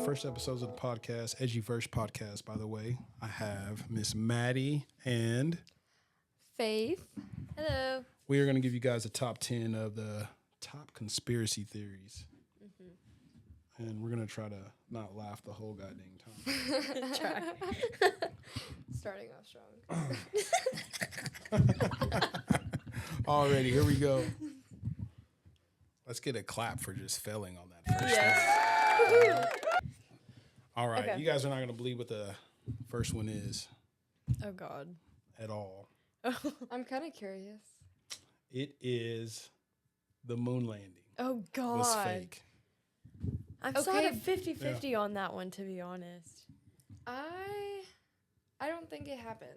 first episodes of the podcast, Edgyverse Podcast, by the way. I have Miss Maddie and Faith. Hello. we are going to give you guys a top 10 of the top conspiracy theories. Mm-hmm. And we're going to try to not laugh the whole goddamn time. Try. Starting off strong. Alrighty, here we go. Let's get a clap for just failing on that first one. Yes. All right, Okay. you guys are not going to believe what the first one is Oh God. at all. I'm kind of curious. It is the moon landing Oh God. was fake. I'm Okay. sort of 50-50 on that one, to be honest. I don't think it happened.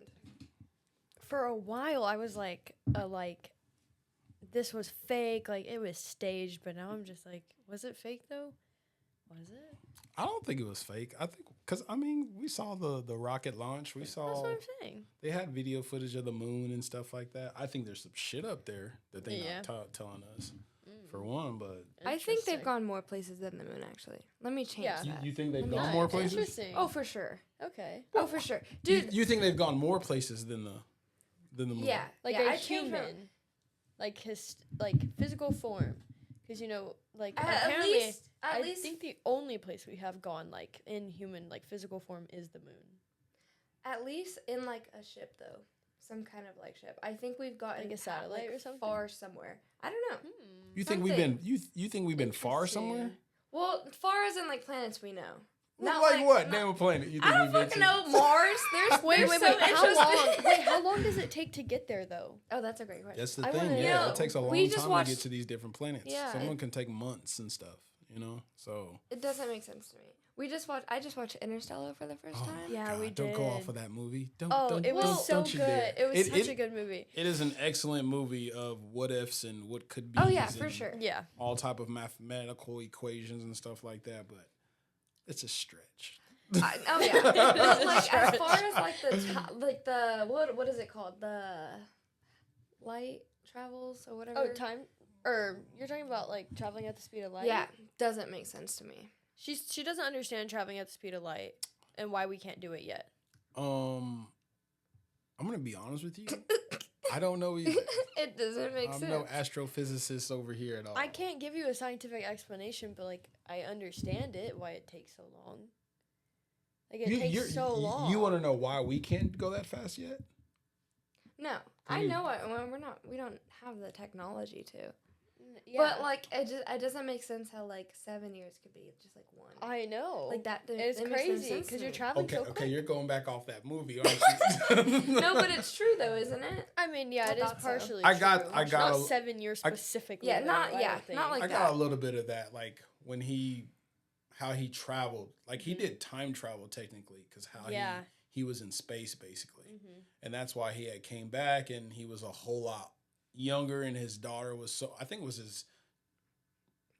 For a while, I was like, this was fake, like it was staged. But now I'm just like, was it fake though? Was it? I don't think it was fake. I think because we saw the rocket launch. We That's saw what I'm saying. they had video footage of the moon and stuff like that. I think there's some shit up there that they're not telling us. For one, but I think they've Interesting. gone more places than the moon, actually. Let me change Yeah. that. you think they've Nice. gone more places? Interesting. Oh, for sure. Okay. Oh, for sure. You, Dude, you think they've gone more places than the moon? yeah. Like yeah, a I changed my- human, like his physical form, because At apparently, least, I at least, think the only place we have gone like in human physical form is the moon. at least in like a ship though, some kind of like ship. I think we've gotten Like a satellite or something? far somewhere. I don't know. You think we've been you think we've been far somewhere? Interesting. Well, far as in like planets we know. Well, Not like what? not- Name a planet. You think I don't we've been fucking to? know. Mars. There's Wait, there's wait, so wait. How long? interesting- Wait, how long does it take to get there though? Oh, that's a great question. That's the I thing. wanna Yeah, know. it takes a long We just time watched- to get to these different planets. Yeah. Some of them can take months and stuff. So. It doesn't make sense to me. I just watched Interstellar for the first Oh time. my Yeah, we God, Don't go off did. of that movie. It was so don't you dare. good. It was such It- a good movie. It is an excellent movie of what ifs and what could be. Oh yeah, for sure. Yeah. All type of mathematical equations and stuff like that, but it's a stretch. Oh yeah. But, like as far as the what is it called? The light travels or whatever. Oh, time. Or you're talking about traveling at the speed of light. Yeah, doesn't make sense to me. She doesn't understand traveling at the speed of light and why we can't do it yet. I'm gonna be honest with you. I don't know either. It doesn't make I'm sense. no astrophysicist over here at all. I can't give you a scientific explanation, but I understand it why it takes so long. It takes so long. You want to know why we can't go that fast yet? No, I know it. Well, we don't have the technology to. Yeah. But it doesn't make sense how 7 years could be just one. I know. That. It's it makes no crazy sense because to you're me. traveling so Okay, quick. you're going back off that movie, aren't you? No, but it's true though, isn't it? I mean, yeah, I it is thought so. partially I got true. a- Not 7 years specifically. Yeah, though, not- I yeah, don't think. not like I that. got a little bit of that, when how he traveled. He did time travel technically, because Yeah. he was in space basically, Mhm. and that's why he had came back, and he was a whole lot younger, and his daughter was I think it was his.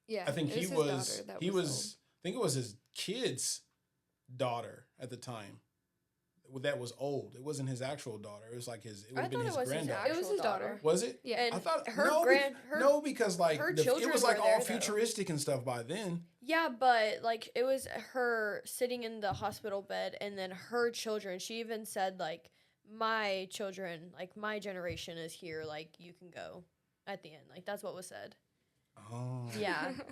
Yeah. I think it he his was. daughter that He was. was. I think it was his kid's daughter at the time. That was old. It wasn't his actual daughter. It was his. It would I have been thought his it was his granddaughter. It was his daughter. Was it? Yeah. And I thought her no, grand- her- no, because her it children was were all there, though. futuristic and stuff by then. Yeah, but it was her sitting in the hospital bed, and then her children. She even said my children, my generation is here. You can go at the end. That's what was said. Oh. Yeah. Okay.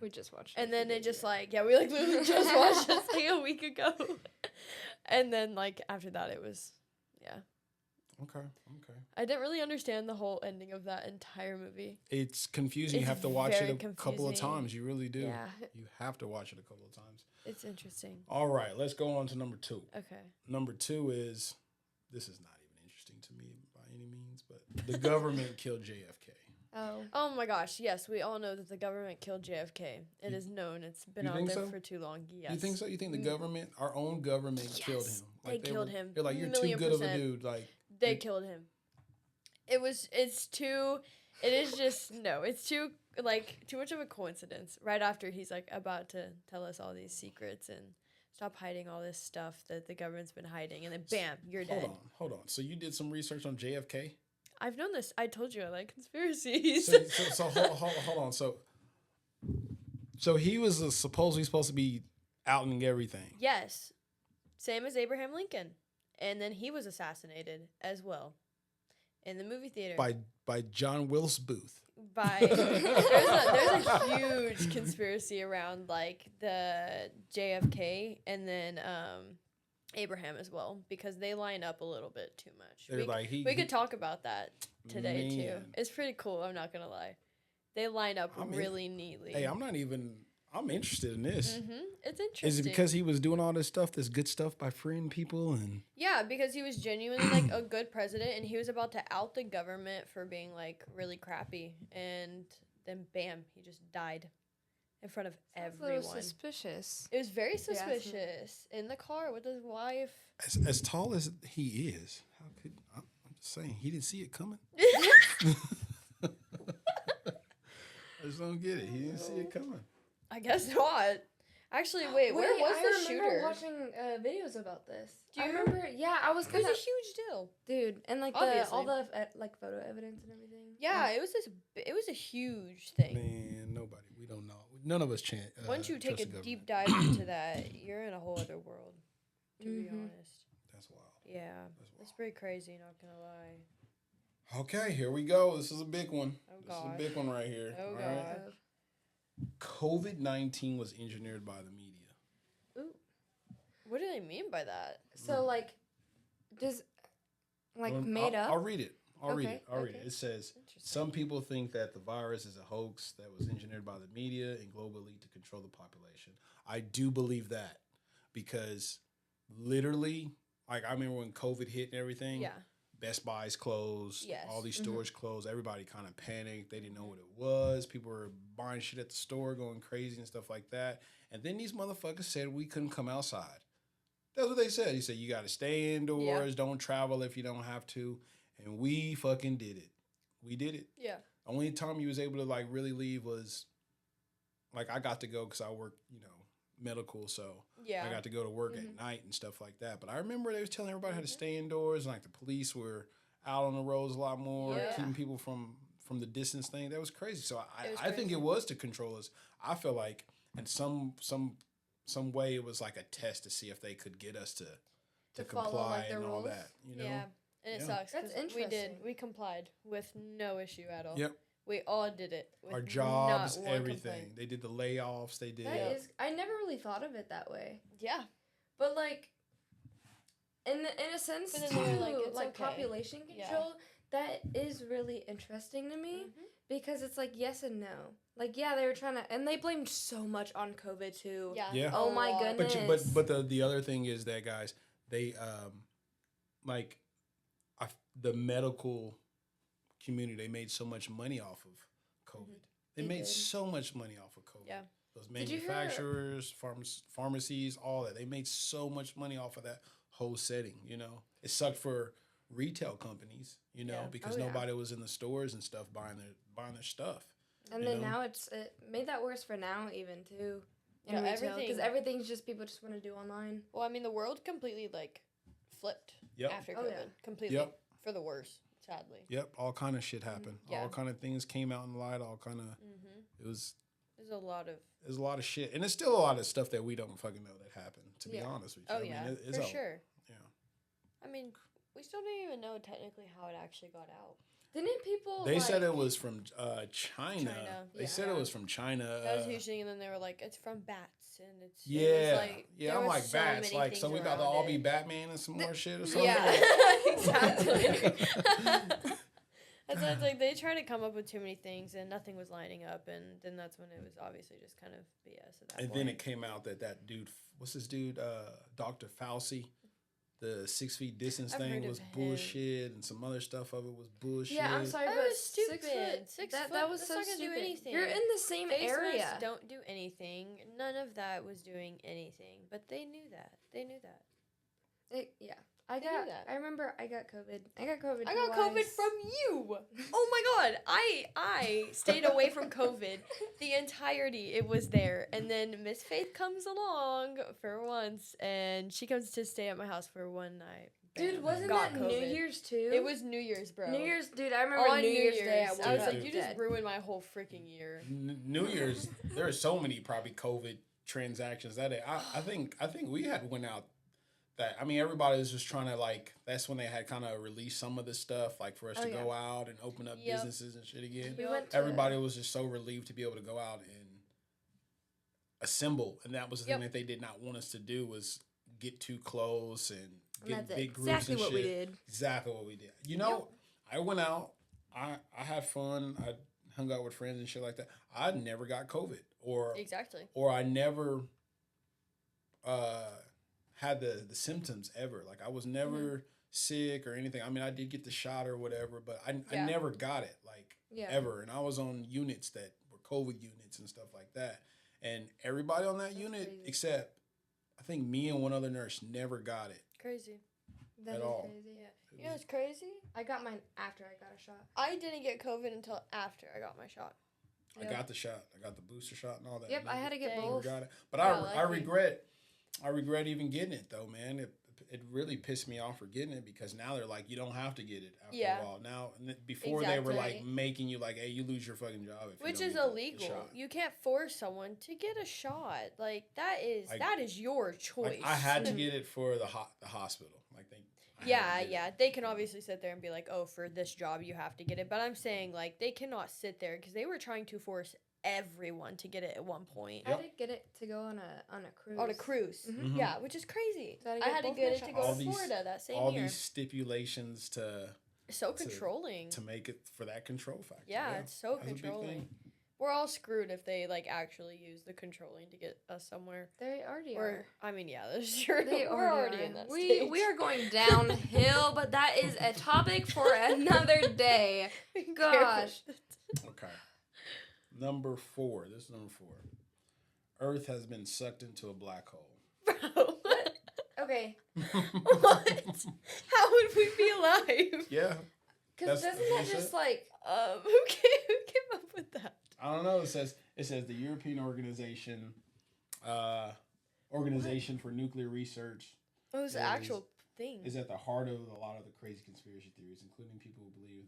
We just watched. And it. then it just we literally just watched this a week ago. And then after that it was Okay. I didn't really understand the whole ending of that entire movie. It's confusing. You It's have to watch very it a couple of confusing. times. You really do. Yeah. You have to watch it a couple of times. It's interesting. All right, let's go on to number 2. Okay. Number 2 is, this is not even interesting to me by any means, but the government killed JFK. Oh. Oh my gosh, yes, we all know that the government killed JFK. It is known. It's been You out think there so? for too long. Yes. You think so? You think the government, our own government, killed him? They killed him. They're you're too Million good of a percent. dude. They killed him. It's too much of a coincidence. Right after he's about to tell us all these secrets and stop hiding all this stuff that the government's been hiding, and then bam, you're dead. Hold on. So you did some research on JFK? I've known this. I told you I like conspiracies. So hold on. So he was supposedly supposed to be outing everything. Yes. Same as Abraham Lincoln. And then he was assassinated as well in the movie theater. By John Wilkes Booth. There's a huge conspiracy around like the JFK and then Abraham as well, because they line up a little bit too much. We could talk about that today too. It's pretty cool, I'm not gonna lie. They line up really neatly. Hey, I'm interested in this. It's interesting. Is it because he was doing all this stuff, this good stuff by freeing people? And yeah, because he was genuinely like a good president, and he was about to out the government for being like really crappy, and then bam, he just died in front of everyone. Suspicious. It was very suspicious. In the car with his wife. As tall as he is, how could I'm just saying he didn't see it coming? I just don't get it. He didn't see it coming. I guess not. Actually, wait, where was the shooter? I remember watching videos about this. Do you remember? Yeah, I was kind of. It was a huge deal, dude, and like all the like photo evidence and everything. Yeah, it was a huge thing. Man, we don't know. None of us chant. Once you take a deep dive into that, you're in a whole other world. To be honest. That's wild. Yeah, it's pretty crazy. Not gonna lie. Okay, here we go. This is a big one. Oh god. This is a big one right here. Oh all god. Right? COVID-19 was engineered by the media. Ooh. What do they mean by that? So, like, made up? I'll read it. I'll read it. Okay. It says, some people think that the virus is a hoax that was engineered by the media and globally to control the population. I do believe that because literally, like, I remember when COVID hit and everything. Yeah. Best Buy's closed. Yes. All these stores closed. Everybody kind of panicked. They didn't know what it was. People were buying shit at the store, going crazy and stuff like that. And then these motherfuckers said we couldn't come outside. That's what they said. He said, you got to stay indoors. Don't travel if you don't have to. And we fucking did it. We did it. Yeah. Only time you was able to, like, really leave was, like, I got to go because I work, medical, so I got to go to work at night and stuff like that. But I remember they was telling everybody how to stay indoors, and like the police were out on the roads a lot more, keeping people from the distance thing. That was crazy. So I think it was to control us. I feel like in some way it was like a test to see if they could get us to comply follow, like, and all that. Yeah, and it sucks. That's interesting. We complied with no issue at all. Yep. We all did it. With our jobs, not one everything. complaint. They did the layoffs. They did. I never really thought of it that way. Yeah. But like, in a sense, like population control, that is really interesting to me because it's like yes and no. Like they were trying to, and they blamed so much on COVID too. Yeah. Oh my goodness. But the other thing is that guys, they the medical community, they made so much money off of COVID. They made so much money off of COVID. Yeah. Those manufacturers, pharmacies, all that. They made so much money off of that whole setting, It sucked for retail companies, because nobody was in the stores and stuff buying their stuff. And then now it made that worse for now even too. In retail, because everything's just people just want to do online. Well, I mean, the world completely flipped after COVID. Completely. Yep. For the worse. Sadly. Yep, all kind of shit happened. All kind of things came out in light. All kind of, There's a lot of shit, and there's still a lot of stuff that we don't fucking know that happened. To be honest with you, it's for sure. Yeah. I mean, we still don't even know technically how it actually got out. Didn't people? They said it was from China. They said it was from China. That was huge thing, and then they were like, "It's from bats," and it's I'm like so bats. Like, so we about to all be Batman and some more shit or something. Yeah, exactly. That's why it's like they tried to come up with too many things, and nothing was lining up, and then that's when it was obviously just kind of BS at that point. And then it came out that dude, what's this dude, Dr. Fauci. The 6 feet distance thing was bullshit, and some other stuff of it was bullshit. Yeah, I'm sorry, that but was stupid. 6 foot. That was so not gonna stupid. do anything. You're in the same Face area. masks don't do anything. None of that was doing anything, but they knew that. I remember I got COVID. I got COVID. I got COVID from you. Oh my god. I stayed away from COVID the entirety. It was there. And then Miss Faith comes along for once, and she comes to stay at my house for one night. Dude, wasn't that COVID. New Year's too? It was New Year's, bro. New Year's, dude. I remember New Year's Day. I was like, you just ruined my whole freaking year. New Year's, there are so many probably COVID transactions that day. I think we had went out that, I mean, everybody was just trying to, like, that's when they had kind of released some of the stuff, like, for us to go out and open up businesses and shit again. Everybody was just so relieved to be able to go out and assemble, and that was the thing that they did not want us to do, was get too close and get big groups and shit. Exactly what we did. Exactly what we did. You know, I went out, I had fun, I hung out with friends and shit like that. I never got COVID, or I never had the symptoms ever. Like, I was never sick or anything. I mean, I did get the shot or whatever, but I never got it, like, ever. And I was on units that were COVID units and stuff like that. And everybody on that unit, except I think me and one other nurse, never got it. Crazy. That is crazy. Yeah. You know what's crazy? I got mine after I got a shot. I didn't get COVID until after I got my shot. I got the shot. I got the booster shot and all that. Yep, I had to get both. Got it. But I regret even getting it, though, man. It really pissed me off for getting it, because now they're like, you don't have to get it after a while. Now, before they were like making you like, hey, you lose your fucking job if which you is illegal. You can't force someone to get a shot. Like, that is your choice. Like, I had to get it for the hospital. Like, they can obviously sit there and be like, oh, for this job you have to get it. But I'm saying, like, they cannot sit there, because they were trying to force everyone to get it at one point. I had to get it to go on a cruise. On a cruise. Mm-hmm. Yeah, which is crazy. I had to get it to go to Florida that same year. All these stipulations to... So controlling. To make it for that control factor. Yeah, it's so controlling. We're all screwed if they, like, actually use the controlling to get us somewhere. They already are. I mean, yeah, that's true. We're already in that stage. We are going downhill, but that is a topic for another day. Gosh. Okay. Number 4. This is number 4. Earth has been sucked into a black hole. Bro, what? Okay. What? How would we be alive? Yeah. Because doesn't that just like... Who came up with that? I don't know. It says the European Organization for Nuclear Research. It was the actual thing. Is at the heart of a lot of the crazy conspiracy theories, including people who believe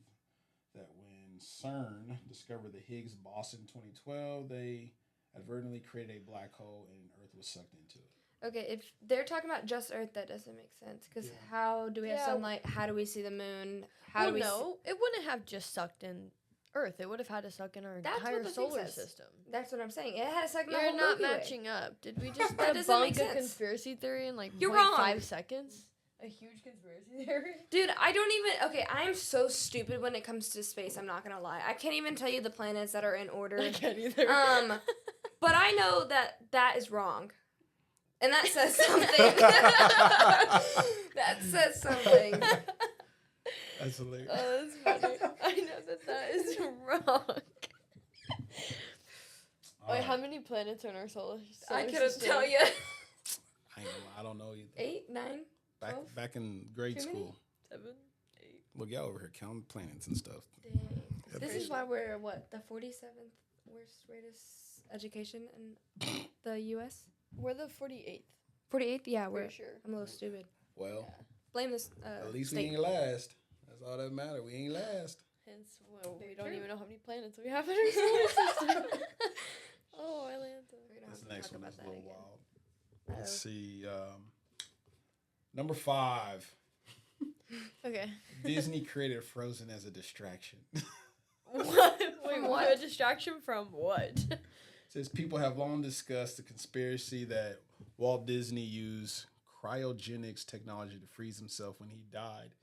that when CERN discovered the Higgs boson in 2012, they advertently created a black hole and Earth was sucked into it. Okay, if they're talking about just Earth, that doesn't make sense. Because how do we have sunlight? How do we see the moon? How do we it wouldn't have just sucked in Earth. It would have had to suck in our entire solar system. That's what I'm saying. It had to suck in the whole You're not matching up. Did we just debunk a conspiracy theory in like You're wrong. 5 seconds? A huge conspiracy theory? Dude, I don't even... Okay, I'm so stupid when it comes to space. I'm not going to lie. I can't even tell you the planets that are in order. I can't either. But I know that is wrong. And that says something. That says something. That's hilarious. Oh, that's funny. I know that is wrong. Wait, how many planets are in our solar system? I couldn't tell you. I don't know either. 8, 9, 12? Back in grade school. 7, 8. Look, y'all over here counting planets and stuff. Dang. This is why we're, the 47th worst greatest education in the U.S.? We're the 48th. 48th? Yeah, we're sure. I'm a little stupid. Well, blame this at least state. we ain't last. That's all that matters. We ain't last. Hence, we don't even know how many planets we have in our solar system. Oh, Atlanta. This next one is a little wild. Let's see. Number 5. Okay. Disney created Frozen as a distraction. What? Wait, what? A distraction from what? It says people have long discussed the conspiracy that Walt Disney used cryogenics technology to freeze himself when he died.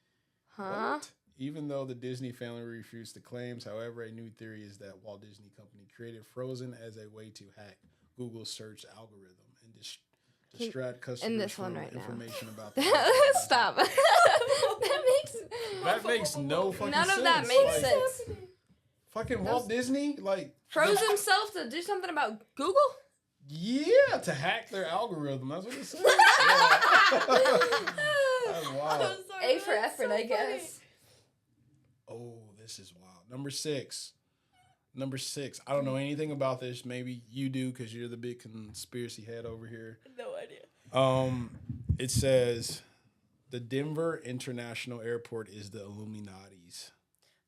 Huh? What? Even though the Disney family refused the claims, however, a new theory is that Walt Disney Company created Frozen as a way to hack Google's search algorithm and distract customers from information about that. Stop. That makes no fucking sense. None of that makes sense. Fucking Walt Disney, like... Froze himself to do something about Google? Yeah, to hack their algorithm. That's what it says. That's wild. A for effort, I guess. Oh, this is wild. Number 6. I don't know anything about this. Maybe you do because you're the big conspiracy head over here. No idea. It says the Denver International Airport is the Illuminati's.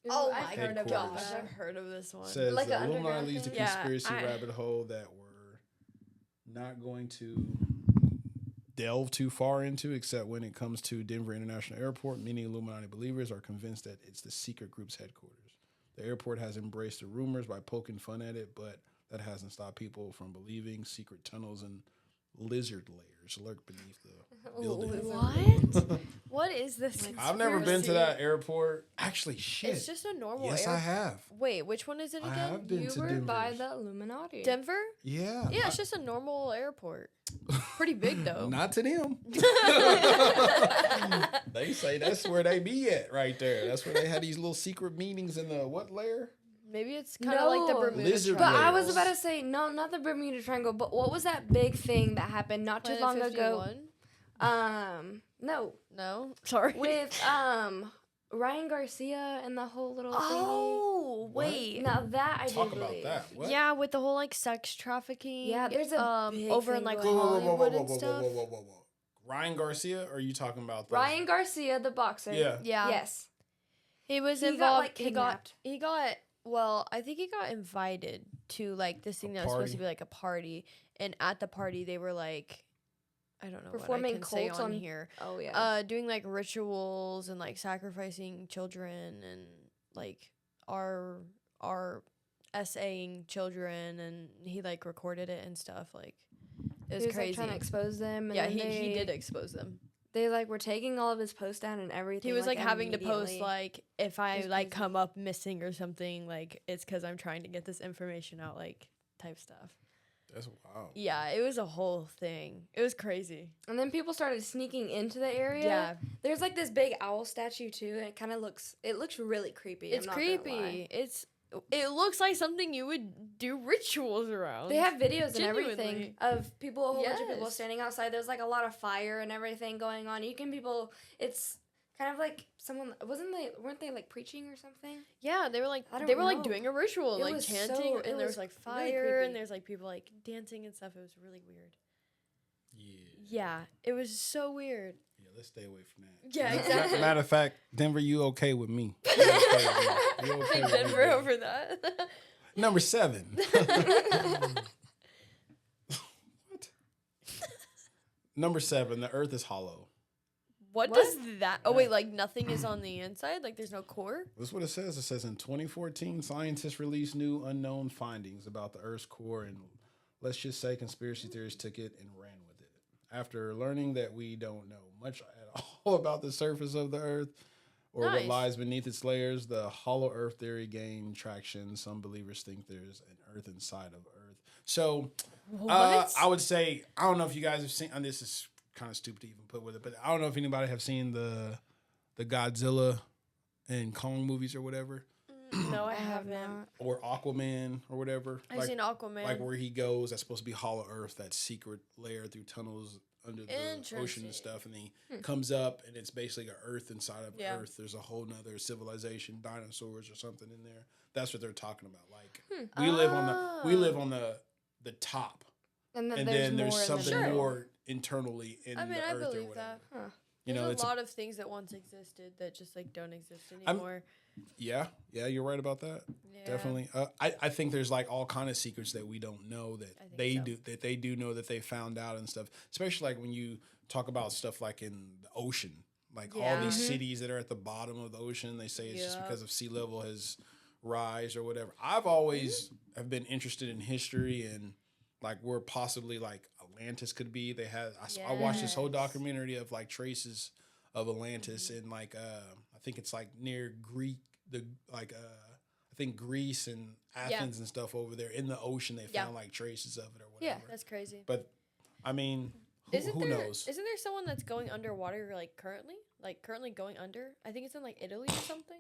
Oh my gosh, I've heard of this one. Says like the Illuminati leads the conspiracy rabbit hole that were not going to delve too far into, except when it comes to Denver International Airport, many Illuminati believers are convinced that it's the secret group's headquarters. The airport has embraced the rumors by poking fun at it, but that hasn't stopped people from believing secret tunnels and lizard layers lurk beneath the building. What? What is this? I've never been to that airport. Actually, shit. It's just a normal Yes, airport. I have. Wait, which one is it again? I have been to You were Denver. by the Illuminati. Denver? Yeah. Yeah, it's just a normal airport. Pretty big, though. Not to them. They say that's where they be at right there. That's where they had these little secret meetings in the what layer? Maybe it's kind of like the Bermuda Lizard Triangle. But I was about to say, no, not the Bermuda Triangle, but what was that big thing that happened not too long ago? No. No? Sorry. With Ryan Garcia and the whole little Oh, What? wait. Now that I Talk do about believe. that. What? Yeah, with the whole like sex trafficking. Yeah, there's a big over in thing like going on. Hollywood and stuff. Whoa. Ryan Garcia, or are you talking about the Ryan Garcia, the boxer. Yeah. Yeah. Yes. He was He got, involved. like, kidnapped. He got. Well, I think he got invited to like this thing that was supposed to be like a party, and at the party they were like, I don't know Performing what I can say cults on on- here. Oh yeah. Doing like rituals and like sacrificing children and like our essaying children, and he like recorded it and stuff. Like it was he was crazy. like trying to expose them. And Yeah, then he did expose them. They like were taking all of his posts down and everything. He was like having to post immediately. like if I was like crazy. come up missing or something, like it's because I'm trying to get this information out, like type stuff. That's wild. Yeah, it was a whole thing. It was crazy. And then people started sneaking into the area. Yeah, There's like this big owl statue too, and it looks really creepy. it's I'm not gonna lie. creepy. It looks like something you would do rituals around. They have videos and Genuinely. everything of people, a whole bunch of people Yes. standing outside. There's like a lot of fire and everything going on. It's kind of like weren't they like preaching or something? Yeah, they were like I don't like know. doing a ritual, It like was chanting, so- and it there was was like really fire, creepy. and there's like people like dancing and stuff. It was really weird. Yeah. Yeah, it was so weird. Yeah, let's stay away from that. Yeah, exactly. Matter of fact, Denver, you okay with me? You okay with me? You okay Take with me, Denver baby? over that. Number 7. What? Number 7. The Earth is hollow. What does that? Oh wait, like nothing is on the inside. Like there's no core. That's what it says. It says in 2014, scientists released new unknown findings about the Earth's core, and let's just say conspiracy theorists took it and ran with it. After learning that we don't know much at all about the surface of the Earth or what Nice. lies beneath its layers, the hollow Earth theory gained traction. Some believers think there's an Earth inside of Earth. So I would say, I don't know if you guys have seen, and this is kind of stupid to even put with it, but I don't know if anybody have seen the Godzilla and Kong movies or whatever, No, I I have haven't. not. or Aquaman or whatever. I've seen Aquaman. Like where he goes, that's supposed to be hollow Earth, that secret layer through tunnels under the ocean Interesting. and stuff, and he comes up and it's basically an Earth inside of Yeah. Earth. There's a whole nother civilization, dinosaurs or something in there. That's what they're talking about. Like we live on the top, And then and there's then there's more in the something middle. more internally in I mean, the I Earth or believe whatever. that. Huh. You know, There's it's a lot of things that once existed that just like don't exist I'm- anymore. yeah, you're right about that. Yeah. Definitely. I think there's like all kind of secrets that we don't know that I think they so. do, that they do know, that they found out and stuff. Especially like when you talk about stuff like in the ocean, like all Yeah. these cities that are at the bottom of the ocean. They say it's just Yeah. because of sea level has rise or whatever. I've always have been interested in history and like where possibly like Atlantis could be. They had I watched this whole Yes. documentary of like traces of Atlantis and like I think it's like near Greek I think Greece and Athens and stuff over there in the ocean. They Yeah. found like traces of it or Yeah. whatever. That's crazy. But I mean, Isn't who there knows? Isn't there someone that's going underwater like currently? Like currently going under? I think it's in like Italy or something.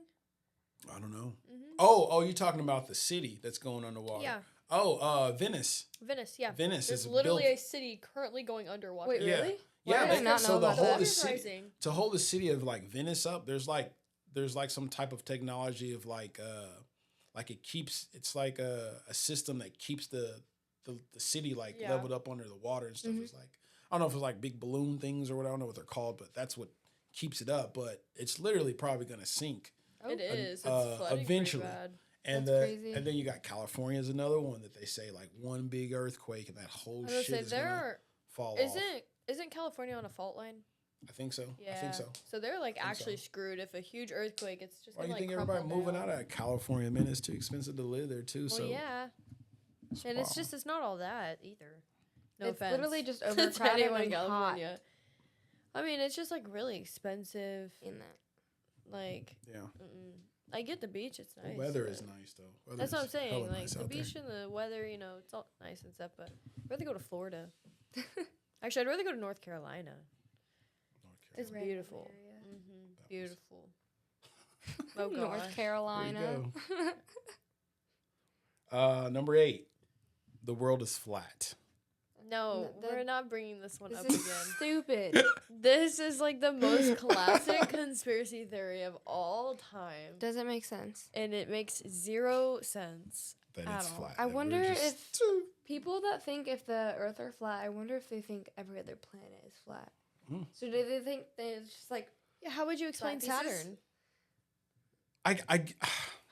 I don't know. Mm-hmm. Oh, you're talking about the city that's going underwater. Yeah. Oh, Venice. Venice, yeah. Venice There's is literally built- a city currently going underwater. Wait, Yeah. really? Yeah, Why did I not so know the about whole that? the Water's city rising. to hold the city of like Venice up, there's like some type of technology of like it keeps, it's like a system that keeps the city like Yeah. leveled up under the water and stuff. It's like, I don't know if it's like big balloon things or what, I don't know what they're called, but that's what keeps it up. But it's literally probably gonna sink It is. It's uh, flooding eventually. pretty bad. And crazy. And then you got California is another one that they say like one big earthquake and that whole shit is gonna fall off. Isn't California on a fault line? I think so. Yeah. I think so. So they're like actually screwed. If a huge earthquake, it's just. Why do you think everybody moving out of California? Man, it's too expensive to live there too. Well, so yeah. And it's not all that either. No it's offense. Literally just overcrowded in California. I mean, it's just like really expensive. In that. Like. Yeah. I get the beach. It's nice. The weather is nice though. That's what I'm saying. Like the beach and the weather, it's all nice and stuff. But I'd rather go to Florida. Actually, I'd rather go to North Carolina. It's beautiful. Beautiful. Oh, God. North Carolina. Number 8. The world is flat. No, we're not bringing this one up again. Stupid. This is like the most classic conspiracy theory of all time. Doesn't make sense. And it makes 0 sense. That it's flat. I wonder if people that think if the Earth are flat, I wonder if they think every other planet is flat. So do they think that it's just like... Yeah, how would you explain Saturn?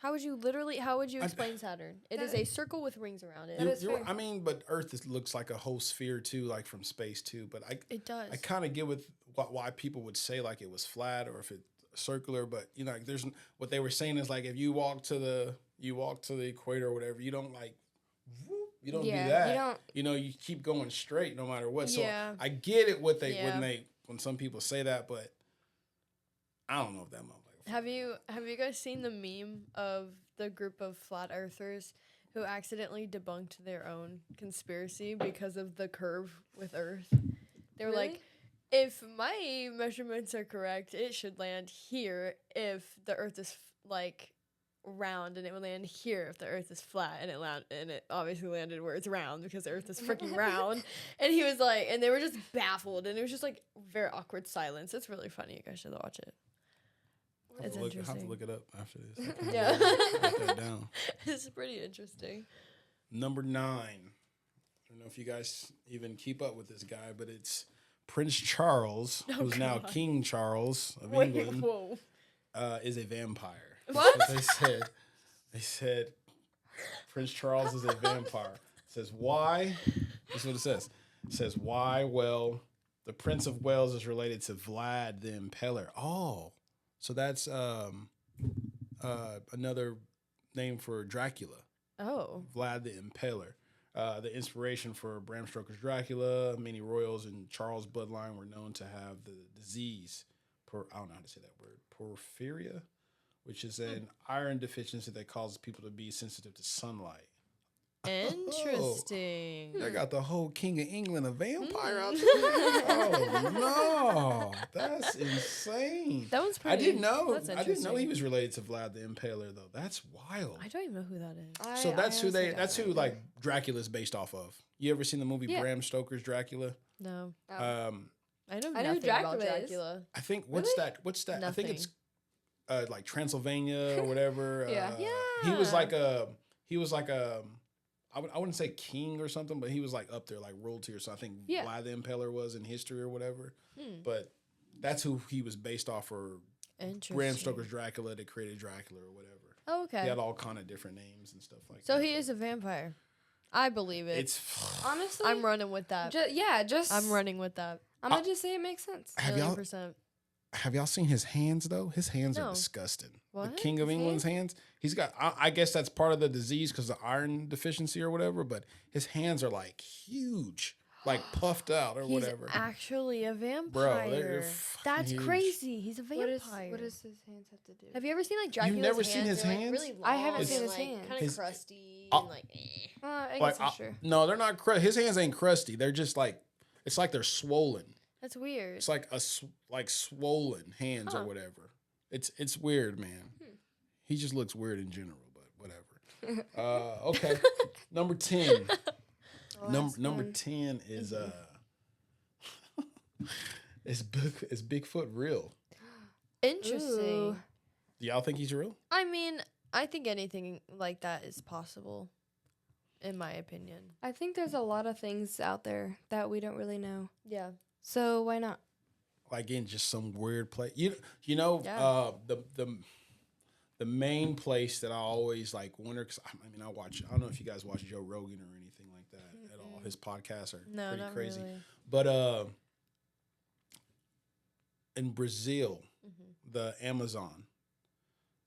How would you explain Saturn? It is a circle with rings around it. I mean, but Earth looks like a whole sphere too, like from space too. But it does. I kind of get with why people would say like it was flat or if it's circular. But like there's what they were saying is like if you walk to the equator or whatever, you don't like. You don't do that. You keep going straight no matter what. So I get it when some people say that, but I don't know if that motherfucker. Have you guys seen the meme of the group of flat earthers who accidentally debunked their own conspiracy because of the curve with Earth? They were like, if my measurements are correct, it should land here if the Earth is like round, and it would land here if the Earth is flat, and it obviously landed where it's round because the Earth is freaking round. And he was like, and they were just baffled, and it was just like very awkward silence. It's really funny. You guys should watch it. It's interesting. I have to look it up after this. Yeah, write that down. It's pretty interesting. Number 9. I don't know if you guys even keep up with this guy, but it's Prince Charles, who's now King Charles of England, is a vampire. What? They said Prince Charles is a vampire. It says why? This is what it says. It says why? Well, the Prince of Wales is related to Vlad the Impaler. Oh, so that's another name for Dracula. Oh, Vlad the Impaler. The inspiration for Bram Stoker's Dracula. Many royals in Charles' bloodline were known to have the disease. I don't know how to say that word. Porphyria, which is an iron deficiency that causes people to be sensitive to sunlight. Interesting. They got the whole King of England a vampire out there. Oh no, that's insane. That one's pretty. I didn't know he was related to Vlad the Impaler though. That's wild. I don't even know who that is. So that's who like Dracula's based off of. You ever seen the movie Bram Stoker's Dracula? No. I know nothing about Dracula. I think what's that? Nothing. I think it's like Transylvania or whatever. He was like a I wouldn't say king or something, but he was like up there, like royalty or something. I think Vlad the Impaler was in history or whatever. But that's who he was based off for. Bram Stoker's Dracula that created Dracula or whatever. Oh, okay. He had all kind of different names and stuff like that. So he is a vampire. I believe it. It's honestly, I'm running with that. I'm running with that. I'm gonna just say it makes sense. Have y'all seen his hands though? His hands are disgusting. What? The King of England's hands. He's got. I guess that's part of the disease because of iron deficiency or whatever. But his hands are like huge, like puffed out or whatever. He's actually a vampire. Bro, that's huge. crazy. He's a vampire. What does his hands have to do? Have you ever seen like Dracula's You've never hands? seen his hands? Like, really long I haven't seen his hands. Kind of crusty and like. I guess that's true. No, they're not. His hands ain't crusty. They're just like. It's like they're swollen. That's weird. It's like swollen hands or whatever. It's weird, man. He just looks weird in general, but whatever. Okay, number 10. Number 10 is is Bigfoot real? Interesting. Ooh. Do y'all think he's real? I mean, I think anything like that is possible, in my opinion. I think there's a lot of things out there that we don't really know. Yeah. So why not? Like in just some weird place. The the main place that I always like wonder, because I don't know if you guys watch Joe Rogan or anything like that at all. His podcasts are pretty crazy. Really. But in Brazil, the Amazon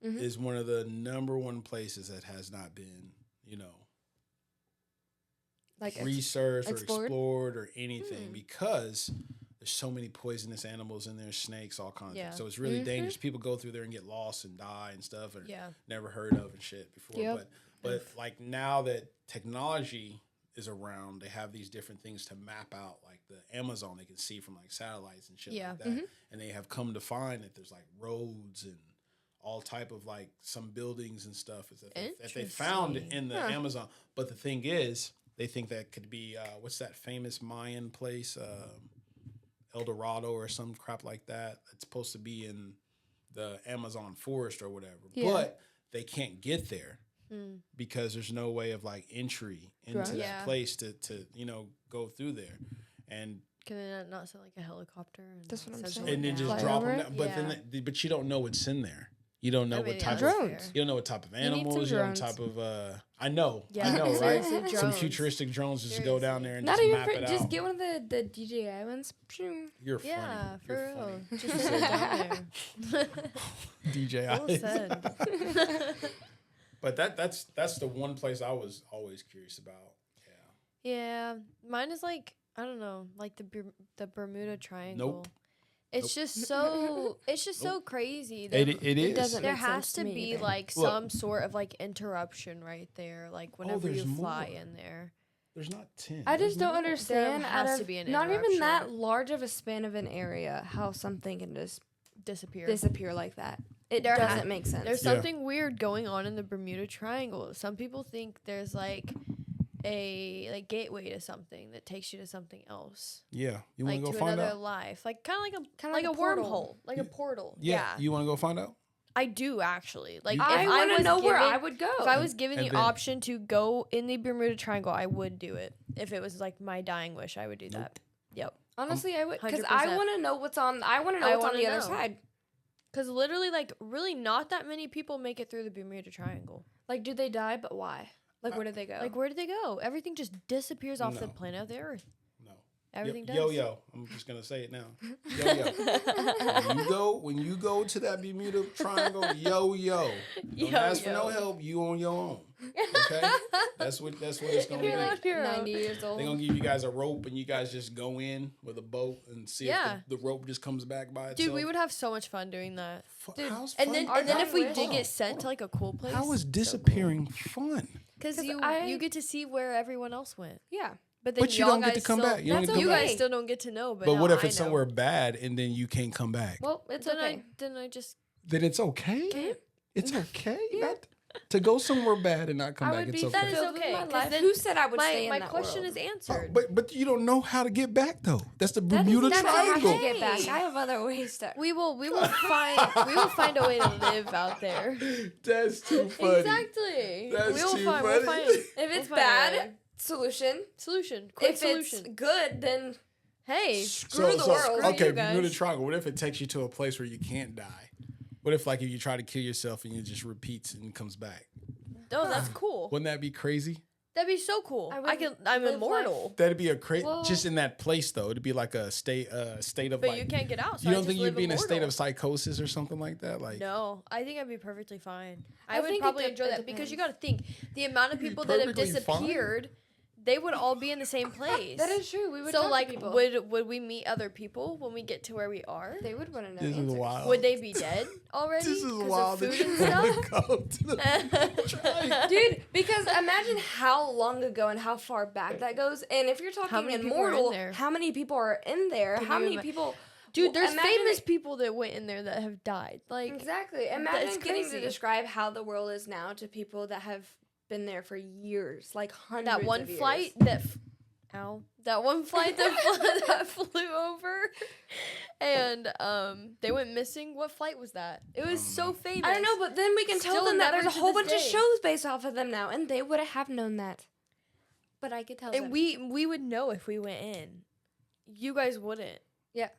is one of the number one places that has not been, like researched or explored or anything because there's so many poisonous animals in there, snakes, all kinds of things. So it's really dangerous. People go through there and get lost and die and stuff, or never heard of and shit before. Yep. But like now that technology is around, they have these different things to map out like the Amazon they can see from like satellites and shit like that. And they have come to find that there's like roads and all type of like some buildings and stuff that they found in the Amazon. But the thing is, they think that could be, what's that famous Mayan place? El Dorado or some crap like that. It's supposed to be in the Amazon forest or whatever. Yeah. But they can't get there because there's no way of like entry into that place to go through there. And can they not send like a helicopter? That's what I'm saying. And then just drop them down. But you don't know what's in there. You don't know what type of drones. You don't know what type of animals. You don't know what type of. I know, right? Some futuristic drones just go down there and just map it out. Just get one of the DJI ones. You're funny. Yeah, for real. Funny. Just sit down there. DJI. Well said. But that's the one place I was always curious about. Yeah, mine is like I don't know, like the Bermuda Triangle. Nope. It's just so so crazy. It is. Doesn't there has to be like some sort of like interruption right there, like whenever you fly in there. There's not 10. I just don't understand. There has to be an not even that large of a span of an area, how something can just disappear like that. It doesn't make sense. There's something weird going on in the Bermuda Triangle. Some people think there's like a like gateway to something that takes you to something else. Yeah, you want to go find out? Another life, like kind of like a wormhole, like a portal. Yeah, you want to go find out? I do actually. Like, I want to know where I would go. If I was given the option to go in the Bermuda Triangle, I would do it. If it was like my dying wish, I would do that. Yep. Honestly, I would, because I want to know what's on. I want to know what's on the other side. Because literally, like, really, not that many people make it through the Bermuda Triangle. Like, do they die? But why? Like, where did they go? Like, where did they go? Everything just disappears off the planet of the Earth. No. Everything does. Yo. I'm just going to say it now. Yo. When you go to that Bermuda Triangle, yo. Don't ask for no help. You on your own. Okay? That's what it's going to be. 90 years old. They're going to give you guys a rope, and you guys just go in with a boat and see if the rope just comes back by itself. Dude, we would have so much fun doing that. Dude, and then if we did get sent to, like, a cool place. How is disappearing fun? Because you get to see where everyone else went. Yeah. But then you don't get to come back. You guys still don't get to know. But what if it's somewhere bad and then you can't come back? Well, it's okay. Then I just... Then it's okay? It's okay? Yeah. To go somewhere bad and not come back, it's okay. That is okay. Who said I would stay in that My question is answered. But you don't know how to get back, though. That's the Bermuda Triangle. I have to get back. I have other ways to... We will find a way to live out there. That's too funny. Exactly. That's too funny. We'll find if it's bad... Solution. Quick solution. It's good, then screw the world. Okay, Bermuda Triangle. What if it takes you to a place where you can't die? What if, like, if you try to kill yourself and it just repeats and comes back? Oh, that's cool. Wouldn't that be crazy? That'd be so cool. I'm immortal. That'd be a crazy. Just in that place, though, it'd be like a state of. But you can't get out. So you don't think you'd be in a state of psychosis or something like that? Like, no, I think I'd be perfectly fine. I would probably enjoy that because you got to think the amount of people that have disappeared. They would all be in the same place. That is true. We would talk to like, people. Would we meet other people when we get to where we are? They would want to know. This is wild. Would they be dead already? This is wild. Of food and stuff? Dude, because imagine how long ago and how far back that goes. And if you're talking immortal, how many people are in there? How many people... Dude, there's famous people that went in there that have died. Like, exactly. Imagine getting to describe how the world is now to people that have been there for years, like hundreds of years. That one flight that flew over and they went missing. What flight was that? It was so famous. I don't know, but then we can tell them that there's a whole bunch of shows based off of them now, and they would have known that. But I could tell them. And we would know if we went in. You guys wouldn't. Yeah.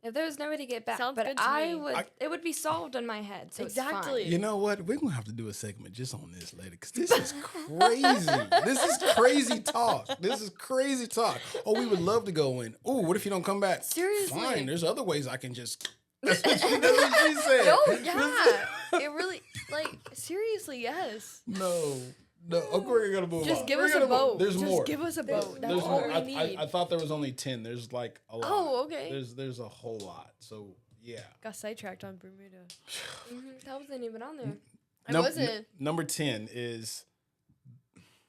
If there was no way to get back, Sounds but good to me. It would be solved in my head. So Exactly. It's fine. You know what? We're gonna have to do a segment just on this later because this is crazy. This is crazy talk. This is crazy talk. Oh, we would love to go in. Oh, what if you don't come back? Seriously. Fine. There's other ways I can just. That's what she said. No, yeah. It really, like, seriously, yes. No. Of course you're gonna move Just on. give us a boat. There's Just more. give us a boat. That's There's all more. we need. I thought there was only 10. There's like a lot. Oh, okay. There's a whole lot. So yeah. Got sidetracked on Bermuda. That wasn't even on there. I wasn't. Number 10 is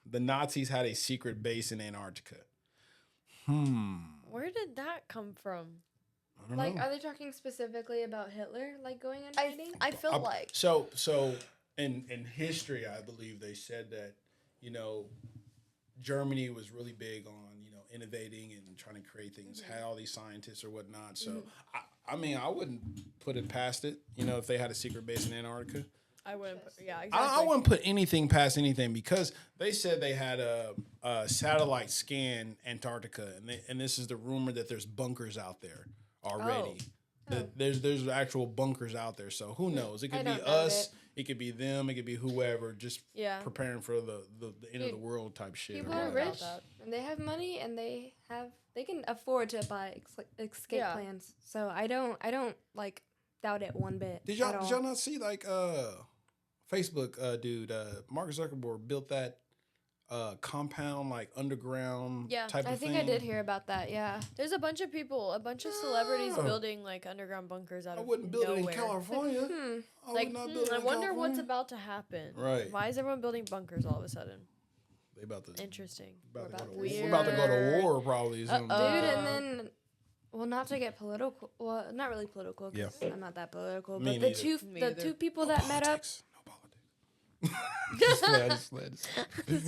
the Nazis had a secret base in Antarctica. Where did that come from? I don't know. Are they talking specifically about Hitler, like going and fighting? I felt like. So in history, I believe they said that, Germany was really big on, innovating and trying to create things, had all these scientists or whatnot. So, I mean, I wouldn't put it past it, if they had a secret base in Antarctica. I wouldn't. Exactly. I wouldn't put anything past anything because they said they had a satellite scan Antarctica, and this is the rumor that there's bunkers out there already. There's actual bunkers out there, so who knows? It could be us, it could be them, it could be whoever, just preparing for the end of the world type shit. People are rich and they have money and they can afford to buy escape plans. So I don't like doubt it one bit. Did y'all not see like Facebook dude Mark Zuckerberg built that compound, like underground type of thing? I think I did hear about that, yeah. There's a bunch of people, a bunch of celebrities building like underground bunkers out of nowhere. I wouldn't build it in California. I wonder what's about to happen. Right. Why is everyone building bunkers all of a sudden? They about to. Interesting. We're about to go to war probably. Dude, and then... Well, not to get political. Well, not really political because I'm not that political. But the two people that met up... Just sleds.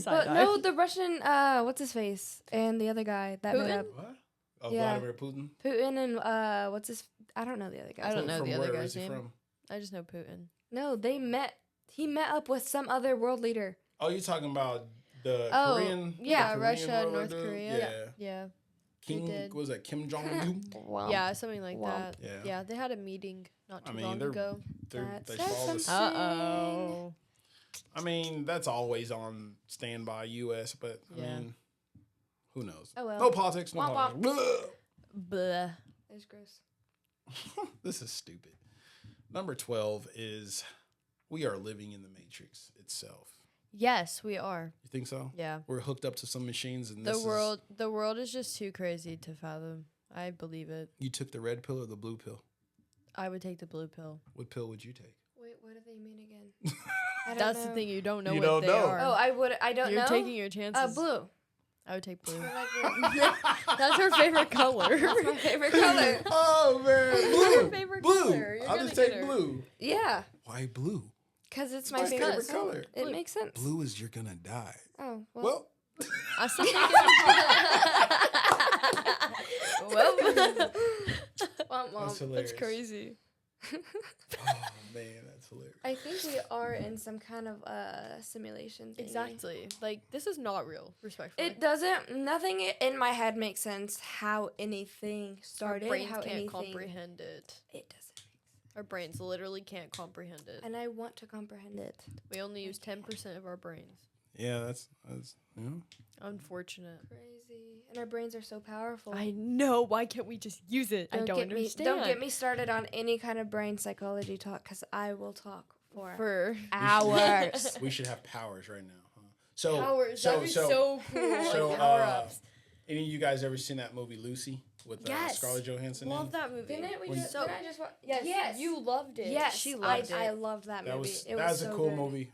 But no, the Russian, what's his face, and the other guy that met up. What? Oh, Vladimir Putin. Putin and what's his? I don't know the other guy. I don't know the other guy's name. I just know Putin. No, they met. He met up with some other world leader. Oh, you're talking about the Korean? Yeah, Russia, North Korea. Yeah. Was that Kim Jong-un? Yeah, something like that. Yeah, they had a meeting not too long ago. They follow the. Uh-oh. I mean, that's always on standby U.S., but I mean, who knows? Oh, well. No politics, no politics. Blah. It's gross. This is stupid. Number 12 is we are living in the Matrix itself. Yes, we are. You think so? Yeah. We're hooked up to some machines, and the world is just too crazy to fathom. I believe it. You took the red pill or the blue pill? I would take the blue pill. What pill would you take? Wait, what do they mean again? That's the thing. You don't know what they are. Oh, I don't know. You're taking your chances. Blue. I would take blue. That's her favorite color. That's my favorite color. Oh, man. Blue. Your favorite color. I'll just take blue. Yeah. Why blue? Because it's my favorite color. It makes sense. Blue is you're going to die. Oh, well. I still think That's hilarious. That's crazy. Oh, man, that's hilarious. I think we are in some kind of simulation thingy. Exactly. Like, this is not real, respectfully. Nothing in my head makes sense how anything started. Our brains how can't anything, comprehend it. It doesn't. Our brains literally can't comprehend it. And I want to comprehend it. We only use 10% of our brains. Yeah, that's unfortunate. Crazy. And our brains are so powerful. I know. Why can't we just use it? I don't understand. Don't get me started on any kind of brain psychology talk because I will talk for hours. We should have powers right now, huh? So powers. That'd be so cool. So, power-ups. Any of you guys ever seen that movie Lucy with Scarlett Johansson? Love that movie. Didn't we just? Did I just watch? Yes. You loved it. Yes, she loved it. I loved that movie. It was a so cool good. movie.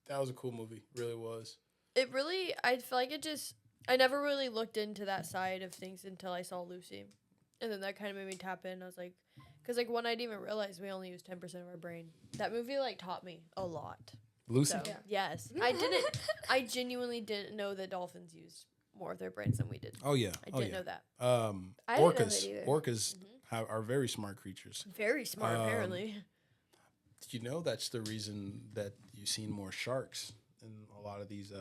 That was a cool movie. It really was. It really. I feel like it just. I never really looked into that side of things until I saw Lucy, and then that kind of made me tap in. I was like, because like one, I didn't even realize we only use 10% of our brain. That movie like taught me a lot. Lucy. So, yes, I didn't. I genuinely didn't know that dolphins used more of their brains than we did. Oh yeah, I didn't know that. I didn't know that either. Orcas are very smart creatures. Very smart, apparently. You know that's the reason that you've seen more sharks in a lot of these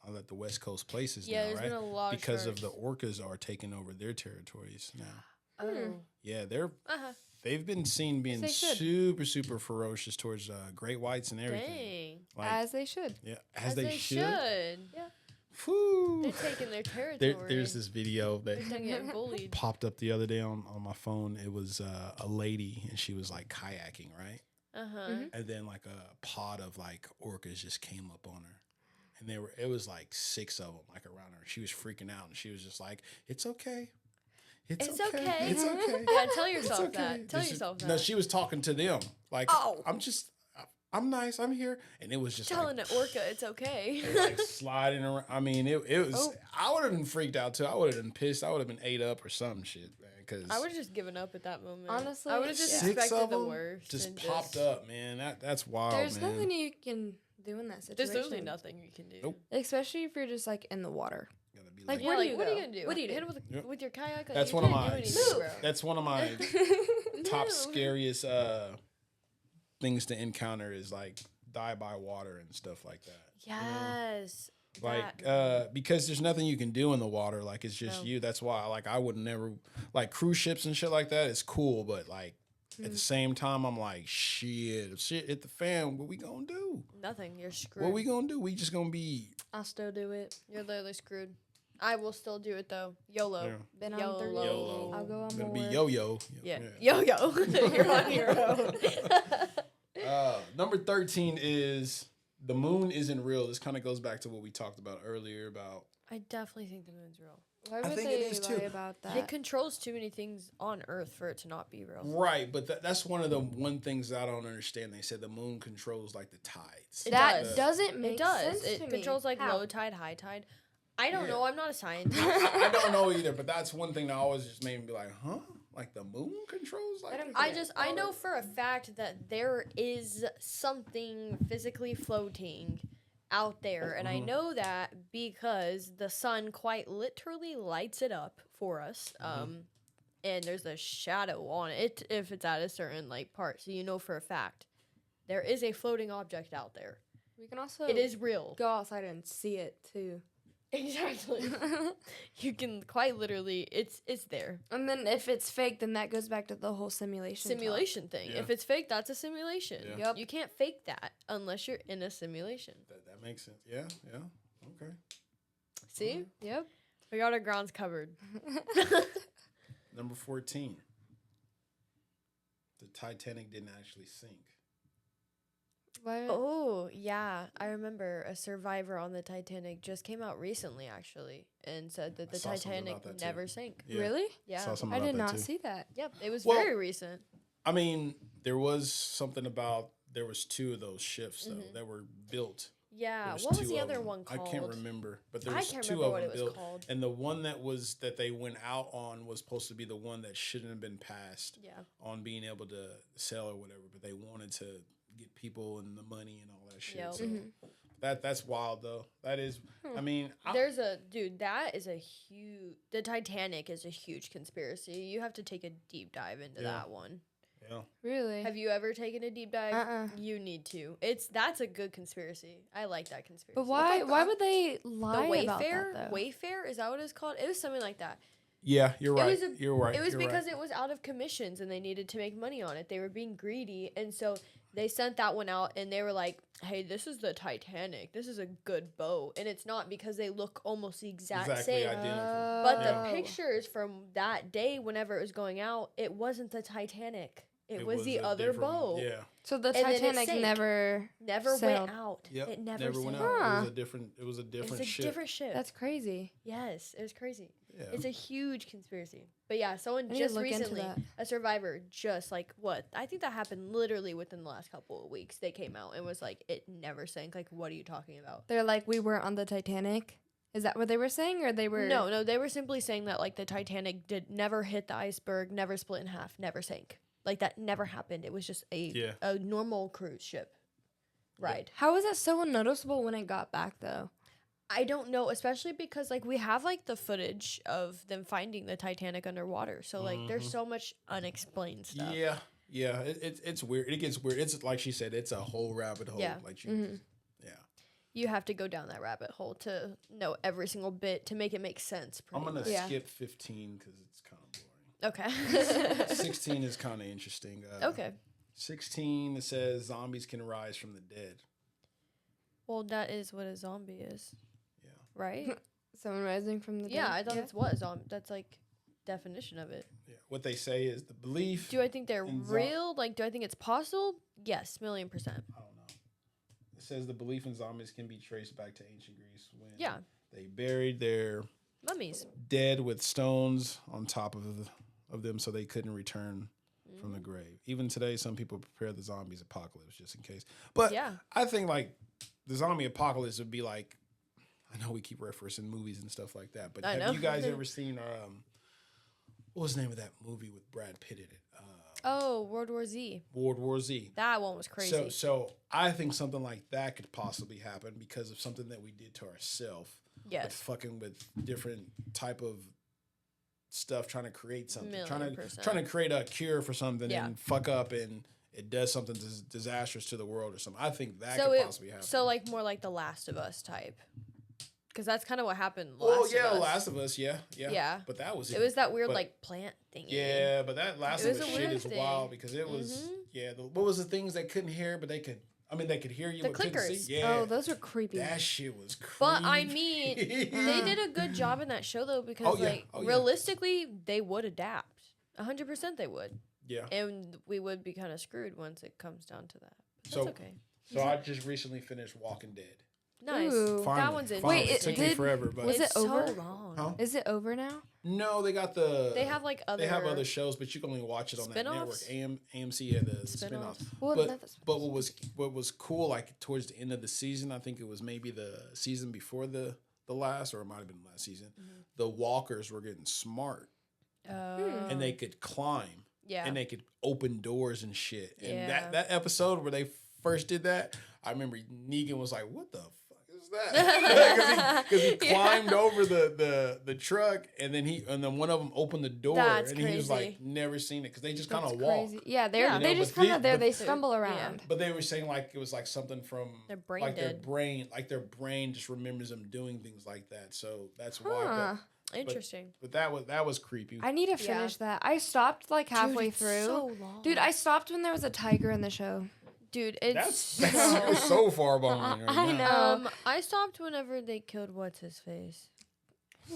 at the West Coast places now, there's right? been a lot because of the orcas are taking over their territories now. Oh. Yeah, they've been seen being super ferocious towards great whites and everything. Dang. Like, as they should. Yeah, as they should. Yeah. Whew. They're taking their territory. There's this video that getting bullied. Popped up the other day on my phone. It was a lady, and she was like kayaking, right? And then like a pod of like orcas just came up on her. And it was like 6 of them like around her. She was freaking out, and she was just like, "It's okay. It's okay. It's okay." Yeah, tell yourself that. Tell yourself that. No, she was talking to them. Like, I'm nice. I'm here. And it was just telling an orca it's okay. Like sliding around. I mean, it was, I would have been freaked out too. I would have been pissed. I would have been ate up or some shit, man. Cause I would have just given up at that moment. Honestly, I would have just expected the worst. Just popped up, man. That's wild, There's nothing you can do in that situation. There's literally nothing you can do. Nope. Especially if you're just like in the water. Like, what are you gonna do? What do you do? Hit it with your kayak? That's one of my top scariest things to encounter is like die by water and stuff like that. Yes. You know? Like because there's nothing you can do in the water. Like it's just you. That's why like I would never like cruise ships and shit like that. It's cool, but like at the same time I'm like shit hit the fan. What we gonna do? Nothing. You're screwed. What we gonna do? We just gonna be. I'll still do it. You're literally screwed. I will still do it though. YOLO. Yeah. Been on 30 days. I'll go on more. Gonna be yo-yo. Yeah. Yo-yo. You're on your own. Number 13 is the moon isn't real. This kind of goes back to what we talked about earlier about. I definitely think the moon's real. Why would they lie about that? It controls too many things on Earth for it to not be real. Right, but that's one of the things I don't understand. They said the moon controls like the tides. That doesn't make sense to me. It controls like low tide, high tide. I don't know. I'm not a scientist. I don't know either, but that's one thing that always just made me be like, huh? Like the moon controls? Like I know for a fact that there is something physically floating out there, and I know that because the sun quite literally lights it up for us. And there's a shadow on it if it's at a certain like part, so you know for a fact there is a floating object out there. We can also it is real. Go outside and see it too. Exactly. You can quite literally, it's there. And then if it's fake, then that goes back to the whole simulation thing. Yeah. If it's fake, that's a simulation. Yeah. Yep. You can't fake that unless you're in a simulation. That makes sense. Yeah. Okay. See? Yep. We got our grounds covered. Number 14. The Titanic didn't actually sink. What? Oh, yeah. I remember a survivor on the Titanic just came out recently, actually, and said that the Titanic never sank. Yeah. Really? Yeah. I did not see that. Yep. It was very recent. I mean, there was something about, there was 2 of those ships, though, that were built. Yeah. What was the other one called? I can't remember, but there was 2 of them built. Called. And the one that they went out on was supposed to be the one that shouldn't have been passed on being able to sail or whatever, but they wanted to get people and the money and all that shit. Yep. So that's wild though. That is, I mean, that is a huge. The Titanic is a huge conspiracy. You have to take a deep dive into that one. Yeah. Really? Have you ever taken a deep dive? You need to. That's a good conspiracy. I like that conspiracy. But why would they lie about that though? Wayfair, is that what it's called? It was something like that. Yeah, you're right. You're right. It was because it was out of commissions and they needed to make money on it. They were being greedy, and so they sent that one out and they were like, "Hey, this is the Titanic. This is a good boat." And it's not because they look almost the exact same. Identical. But the pictures from that day, whenever it was going out, it wasn't the Titanic. It was the other boat. Yeah. So the Titanic never went out. Yep. It never went sank. out. It was a different ship. It's a different ship. That's crazy. Yes, it was crazy. Yeah. It's a huge conspiracy. But yeah, someone just recently, a survivor, just like I think that happened literally within the last couple of weeks. They came out and was like, it never sank. Like, what are you talking about? They're like, we weren't on the Titanic. Is that what they were saying, or they were? No, they were simply saying that like the Titanic never hit the iceberg, never split in half, never sank. Like that never happened. It was just a normal cruise ship ride. How was that so unnoticeable when it got back though? I don't know, especially because like we have like the footage of them finding the Titanic underwater. So like there's so much unexplained stuff. Yeah. It's weird. It gets weird. It's like she said, it's a whole rabbit hole. Yeah. Like you have to go down that rabbit hole to know every single bit to make it make sense. I'm gonna skip 15 because it's kind of boring. Okay. 16 is kind of interesting. Okay. 16, it says zombies can rise from the dead. Well, that is what a zombie is. Yeah. Right? Someone rising from the dead. Yeah, I thought that's what a zombie. That's like definition of it. Yeah. What they say is the belief. Do I think they're real? Like, do I think it's possible? Yes, 1,000,000%. I don't know. It says the belief in zombies can be traced back to ancient Greece when they buried their mummies dead with stones on top of them so they couldn't return from the grave. Even today, some people prepare the zombies apocalypse just in case. But I think like the zombie apocalypse would be like, I know we keep referencing movies and stuff like that, but have you guys ever seen what was the name of that movie with Brad Pitt in it? World War Z. World War Z. That one was crazy. So I think something like that could possibly happen because of something that we did to ourselves. Yes. With fucking with different type of stuff, trying to create something, trying to create a cure for something and fuck up and it does something disastrous to the world or something. I think that could possibly happen. So like more like the Last of Us type. Because that's kind of what happened. Last of Us, yeah. But that was it. Was that weird like plant thing. Yeah, but that Last of Us shit is wild because it was what was the things they couldn't hear but they could hear you. The clickers. See? Yeah. Oh, those are creepy. That shit was creepy. But I mean, they did a good job in that show though because realistically they would adapt. 100% they would. Yeah. And we would be kind of screwed once it comes down to that. But that's okay. So I just recently finished Walking Dead. Nice. Finally, that one's interesting. Wait, it took me forever, but was it over? So long. Huh? Is it over now? No, they have other shows, but you can only watch it on that network. AMC had the spinoffs. But what was cool, like towards the end of the season, I think it was maybe the season before the last, or it might have been last season. The walkers were getting smart, and they could climb, and they could open doors and shit. And that episode where they first did that, I remember Negan was like, "What the fuck is that?" Because he climbed over the truck, and then one of them opened the door, and he was like, "Never seen it," because they just kind of walk. Yeah, they just kind of there. They stumble around. Yeah. But they were saying like it was like something from their brain, their brain just remembers them doing things like that. So that's why. Interesting. But that was creepy. I need to finish that. I stopped like halfway through. So long. Dude, I stopped when there was a tiger in the show. Dude, it's so far behind right I now. know. I stopped whenever they killed what's his face.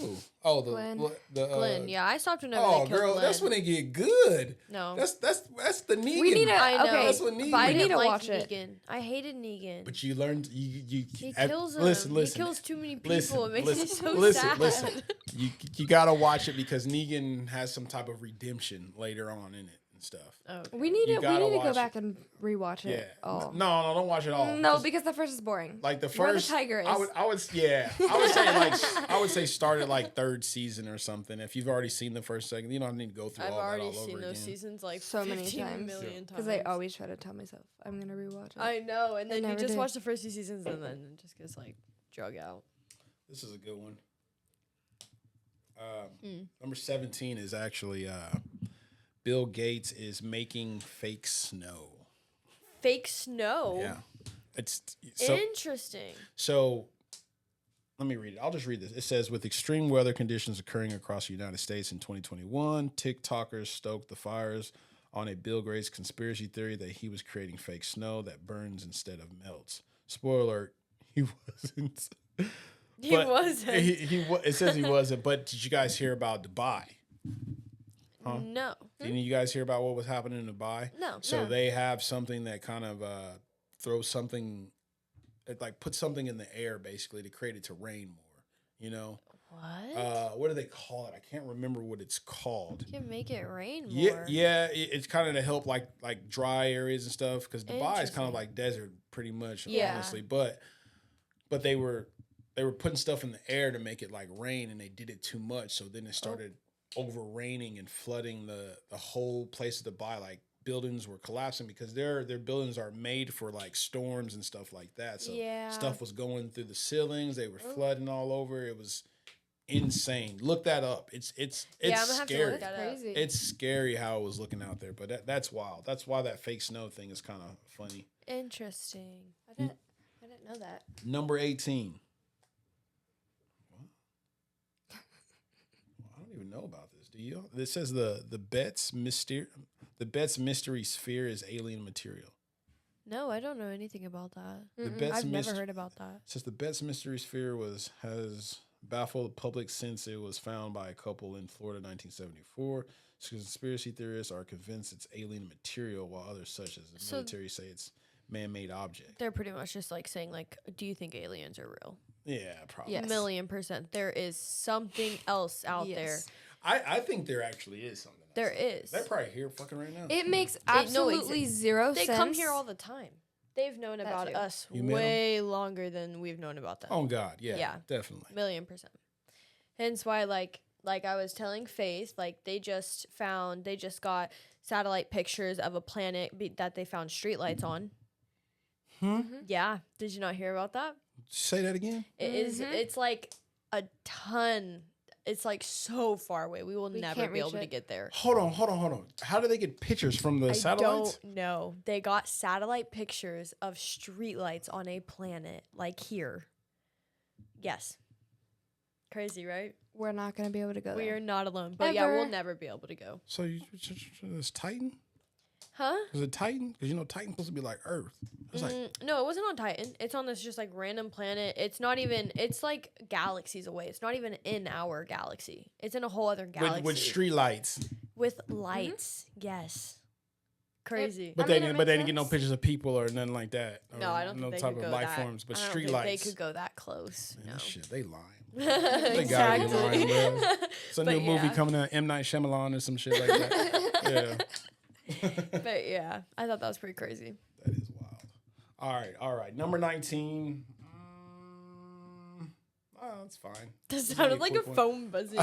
Ooh. Oh, Glenn. Yeah, I stopped whenever they killed Glenn. That's when they get good. No, that's the Negan. We need to. I know. That's what Negan. I need to watch Negan. it. I hated Negan. But you learned he kills him. Listen. He kills too many people. It makes me so sad. Listen. You gotta watch it because Negan has some type of redemption later on in it. Stuff. Okay. We need to go back and rewatch it. Yeah. Oh. No, don't watch it all. No, because the first is boring. Like the first, where the tiger is. I would say start at like third season or something. If you've already seen the first second, you don't need to go through all that all over again. I've already seen those seasons like so many times. Million times. Because I always try to tell myself I'm gonna rewatch it. I know, and then you just watch the first 2 seasons, and then it just gets like drug out. This is a good one. Number 17 is actually. Bill Gates is making fake snow. Fake snow? Yeah. It's interesting. So let me read it. I'll just read this. It says, with extreme weather conditions occurring across the United States in 2021, TikTokers stoked the fires on a Bill Gates conspiracy theory that he was creating fake snow that burns instead of melts. Spoiler alert, he wasn't. He wasn't. It says he wasn't, but did you guys hear about Dubai? Huh? No. Didn't you guys hear about what was happening in Dubai? No. So they have something that kind of throws something, like puts something in the air basically to create it to rain more. You know? What? What do they call it? I can't remember what it's called. You can make it rain more. Yeah. It's kind of to help like dry areas and stuff because Dubai is kind of like desert pretty much, honestly. But they were putting stuff in the air to make it like rain, and they did it too much, so then it started over raining and flooding the whole place of Dubai. Like buildings were collapsing because their buildings are made for like storms and stuff like that. So stuff was going through the ceilings. They were flooding all over. It was insane. Look that up. It's I'm gonna scary. Have to look that up. It's scary how it was looking out there, but that's wild. That's why that fake snow thing is kind of funny. Interesting. I didn't know that. Number 18. even know about this. Do you? This says the Bet's mystery sphere is alien material. No, I don't know anything about that. Mm-mm. I've never heard about that. It says the Bet's mystery sphere has baffled the public since it was found by a couple in Florida in 1974. Conspiracy theorists are convinced it's alien material, while others, such as the military, say it's man-made object. They're pretty much just like saying, like, do you think aliens are real? Yeah, probably. Yes. 1,000,000%. There is something else out there. I think there actually is something. There is. They're probably here fucking right now. It makes absolutely zero sense. They come here all the time. They've known about us way longer than we've known about them. Oh, God. Yeah. Definitely. 1,000,000%. Hence why, like I was telling Faith, like, they just got satellite pictures of a planet that they found streetlights on. Yeah. Did you not hear about that? Say that again. It is. It's like a ton. It's like so far away. We will never be able to get there. Hold on. How do they get pictures from the satellites? I don't know. They got satellite pictures of streetlights on a planet like here. Yes. Crazy, right? We're not going to be able to go there. We are not alone. But yeah, we'll never be able to go. So it's Titan? Huh? Was it Titan? Because Titan's supposed to be like Earth. It was no, it wasn't on Titan. It's on this just like random planet. It's not even, it's like galaxies away. It's not even in our galaxy. It's in a whole other galaxy. With street lights. With lights. Yes. Crazy. But they didn't get no pictures of people or nothing like that. No, I don't think they could go life that. forms, but I don't street think lights. they could go that close. Man, no. Shit, they lying. They gotta be lying, bro. It's a new movie coming out, M. Night Shyamalan or some shit like that. Yeah. But yeah, I thought that was pretty crazy. That is wild. All right. Number 19. Oh, that's fine. That sounded like a phone buzzing.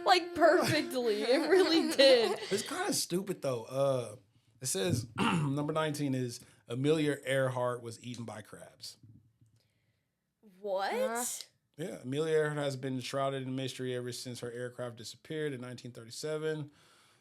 Like perfectly. It really did. It's kind of stupid though. It says number 19 is Amelia Earhart was eaten by crabs. What? Yeah, Amelia Earhart has been shrouded in mystery ever since her aircraft disappeared in 1937.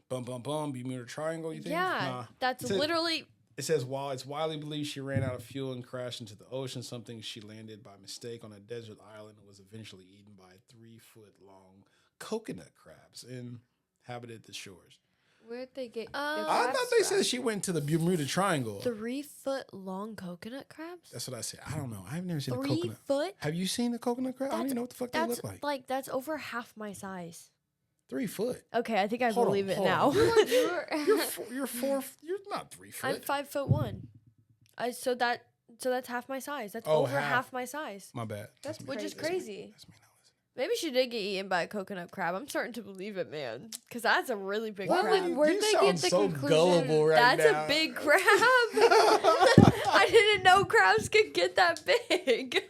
Bermuda Triangle, you think? Yeah, that's literally... It says, while it's widely believed she ran out of fuel and crashed into the ocean, something she landed by mistake on a desert island and was eventually eaten by 3-foot-long coconut crabs and inhabited the shores. Where'd they get I thought they said she went to the Bermuda Triangle. 3-foot-long coconut crabs? That's what I said. I don't know. I've never seen a 3 coconut. foot? Have you seen a coconut crab? I don't even know what the fuck they look like. Like, that's over half my size. 3 foot. Okay, I think I believe it now. You're not 3 foot. I'm 5'1". So that's half my size. That's over half my size. My bad. Which is crazy. That's me not listening. Maybe she did get eaten by a coconut crab. I'm starting to believe it, man. Because that's a really big crab. Where'd they get the conclusion? Gullible right that's now. a big crab. I didn't know crabs could get that big.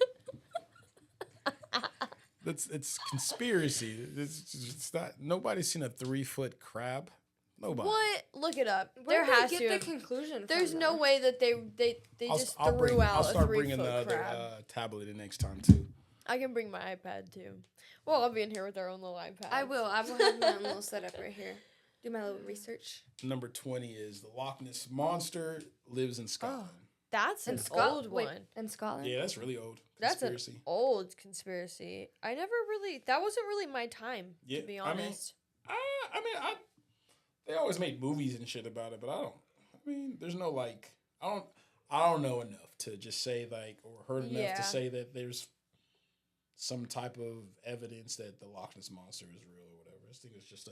It's conspiracy. It's not. Nobody's seen a 3-foot crab. Nobody. What? Look it up. Where there has they to get have. The conclusion. There's no way that they just threw out I'll start a 3-foot bringing the other crab. tablet in next time too. I can bring my iPad too. Well, I'll be in here with our own little iPad. I will have my own little setup right here. Do my little research. Number 20 is the Loch Ness Monster lives in Scotland. Oh, that's an old one. In Scotland? Yeah, that's really old. That's an old conspiracy. That wasn't really my time, to be honest. They always made movies and shit about it, but there's no like, I don't know enough to just say like, or heard enough to say that there's some type of evidence that the Loch Ness Monster is real or whatever. I think it's just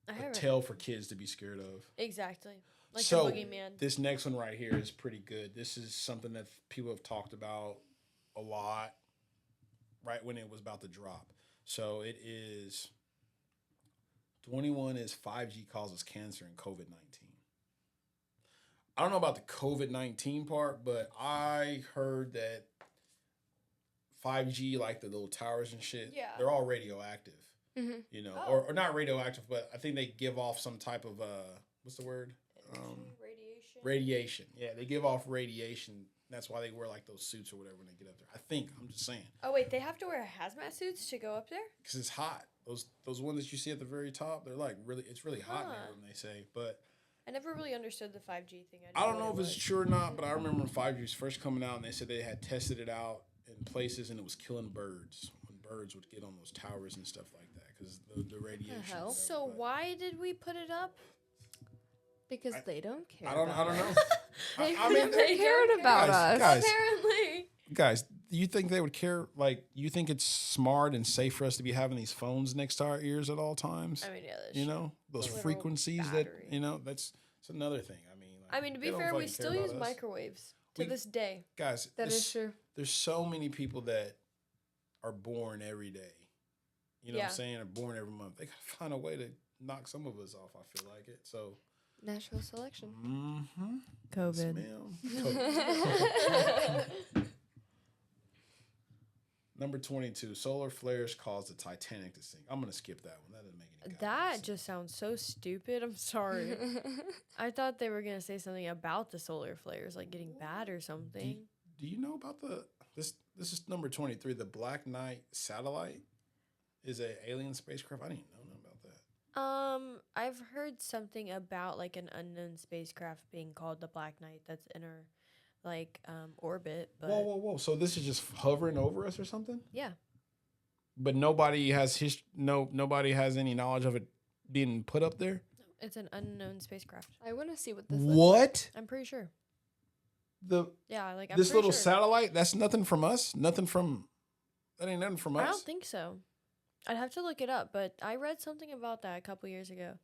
a tale for kids to be scared of. Exactly. Like the boogeyman. This next one right here is pretty good. This is something that people have talked about a lot right when it was about to drop. So it is 21 is 5G causes cancer and COVID-19. I don't know about the COVID-19 part, but I heard that 5G, like the little towers and shit, they're all radioactive. Mm-hmm. You know, or not radioactive, but I think they give off some type of what's the word? Radiation. Yeah, they give off radiation. That's why they wear like those suits or whatever when they get up there. I think. I'm just saying. Oh wait, they have to wear hazmat suits to go up there? Because it's hot. Those ones that you see at the very top, they're like it's really hot in there when they say. But I never really understood the 5G thing. I don't know if it's true or not, but I remember when 5G was first coming out and they said they had tested it out in places and it was killing birds. When birds would get on those towers and stuff like that because the radiation. The hell? So why did we put it up? Because they don't care. I don't know. I mean, they cared about us. Guys, apparently. Guys, do you think they would care? Like, you think it's smart and safe for us to be having these phones next to our ears at all times? I mean, yeah, that's you know, those frequencies battery. that that's another thing. I mean, to be fair, we still use microwaves to this day. Guys, that is true. There's so many people that are born every day. You know what I'm saying? Are born every month. They gotta find a way to knock some of us off. I feel like it. So. Natural selection. Mm-hmm. COVID. COVID. Number 22. Solar flares caused the Titanic to sink. I'm gonna skip that one. That doesn't make any sense. That just sounds so stupid. I'm sorry. I thought they were gonna say something about the solar flares, like getting bad or something. Do you know about this? This is number 23. The Black Knight satellite is an alien spacecraft. I didn't know nothing about that. I've heard something about like an unknown spacecraft being called the Black Knight that's in our orbit. But Whoa! So this is just hovering over us or something? Yeah. But nobody has nobody has any knowledge of it being put up there. It's an unknown spacecraft. I want to see what this. What? I'm pretty sure. I'm this little sure. satellite. That's nothing from us. That ain't nothing from us. I don't think so. I'd have to look it up, but I read something about that a couple years ago.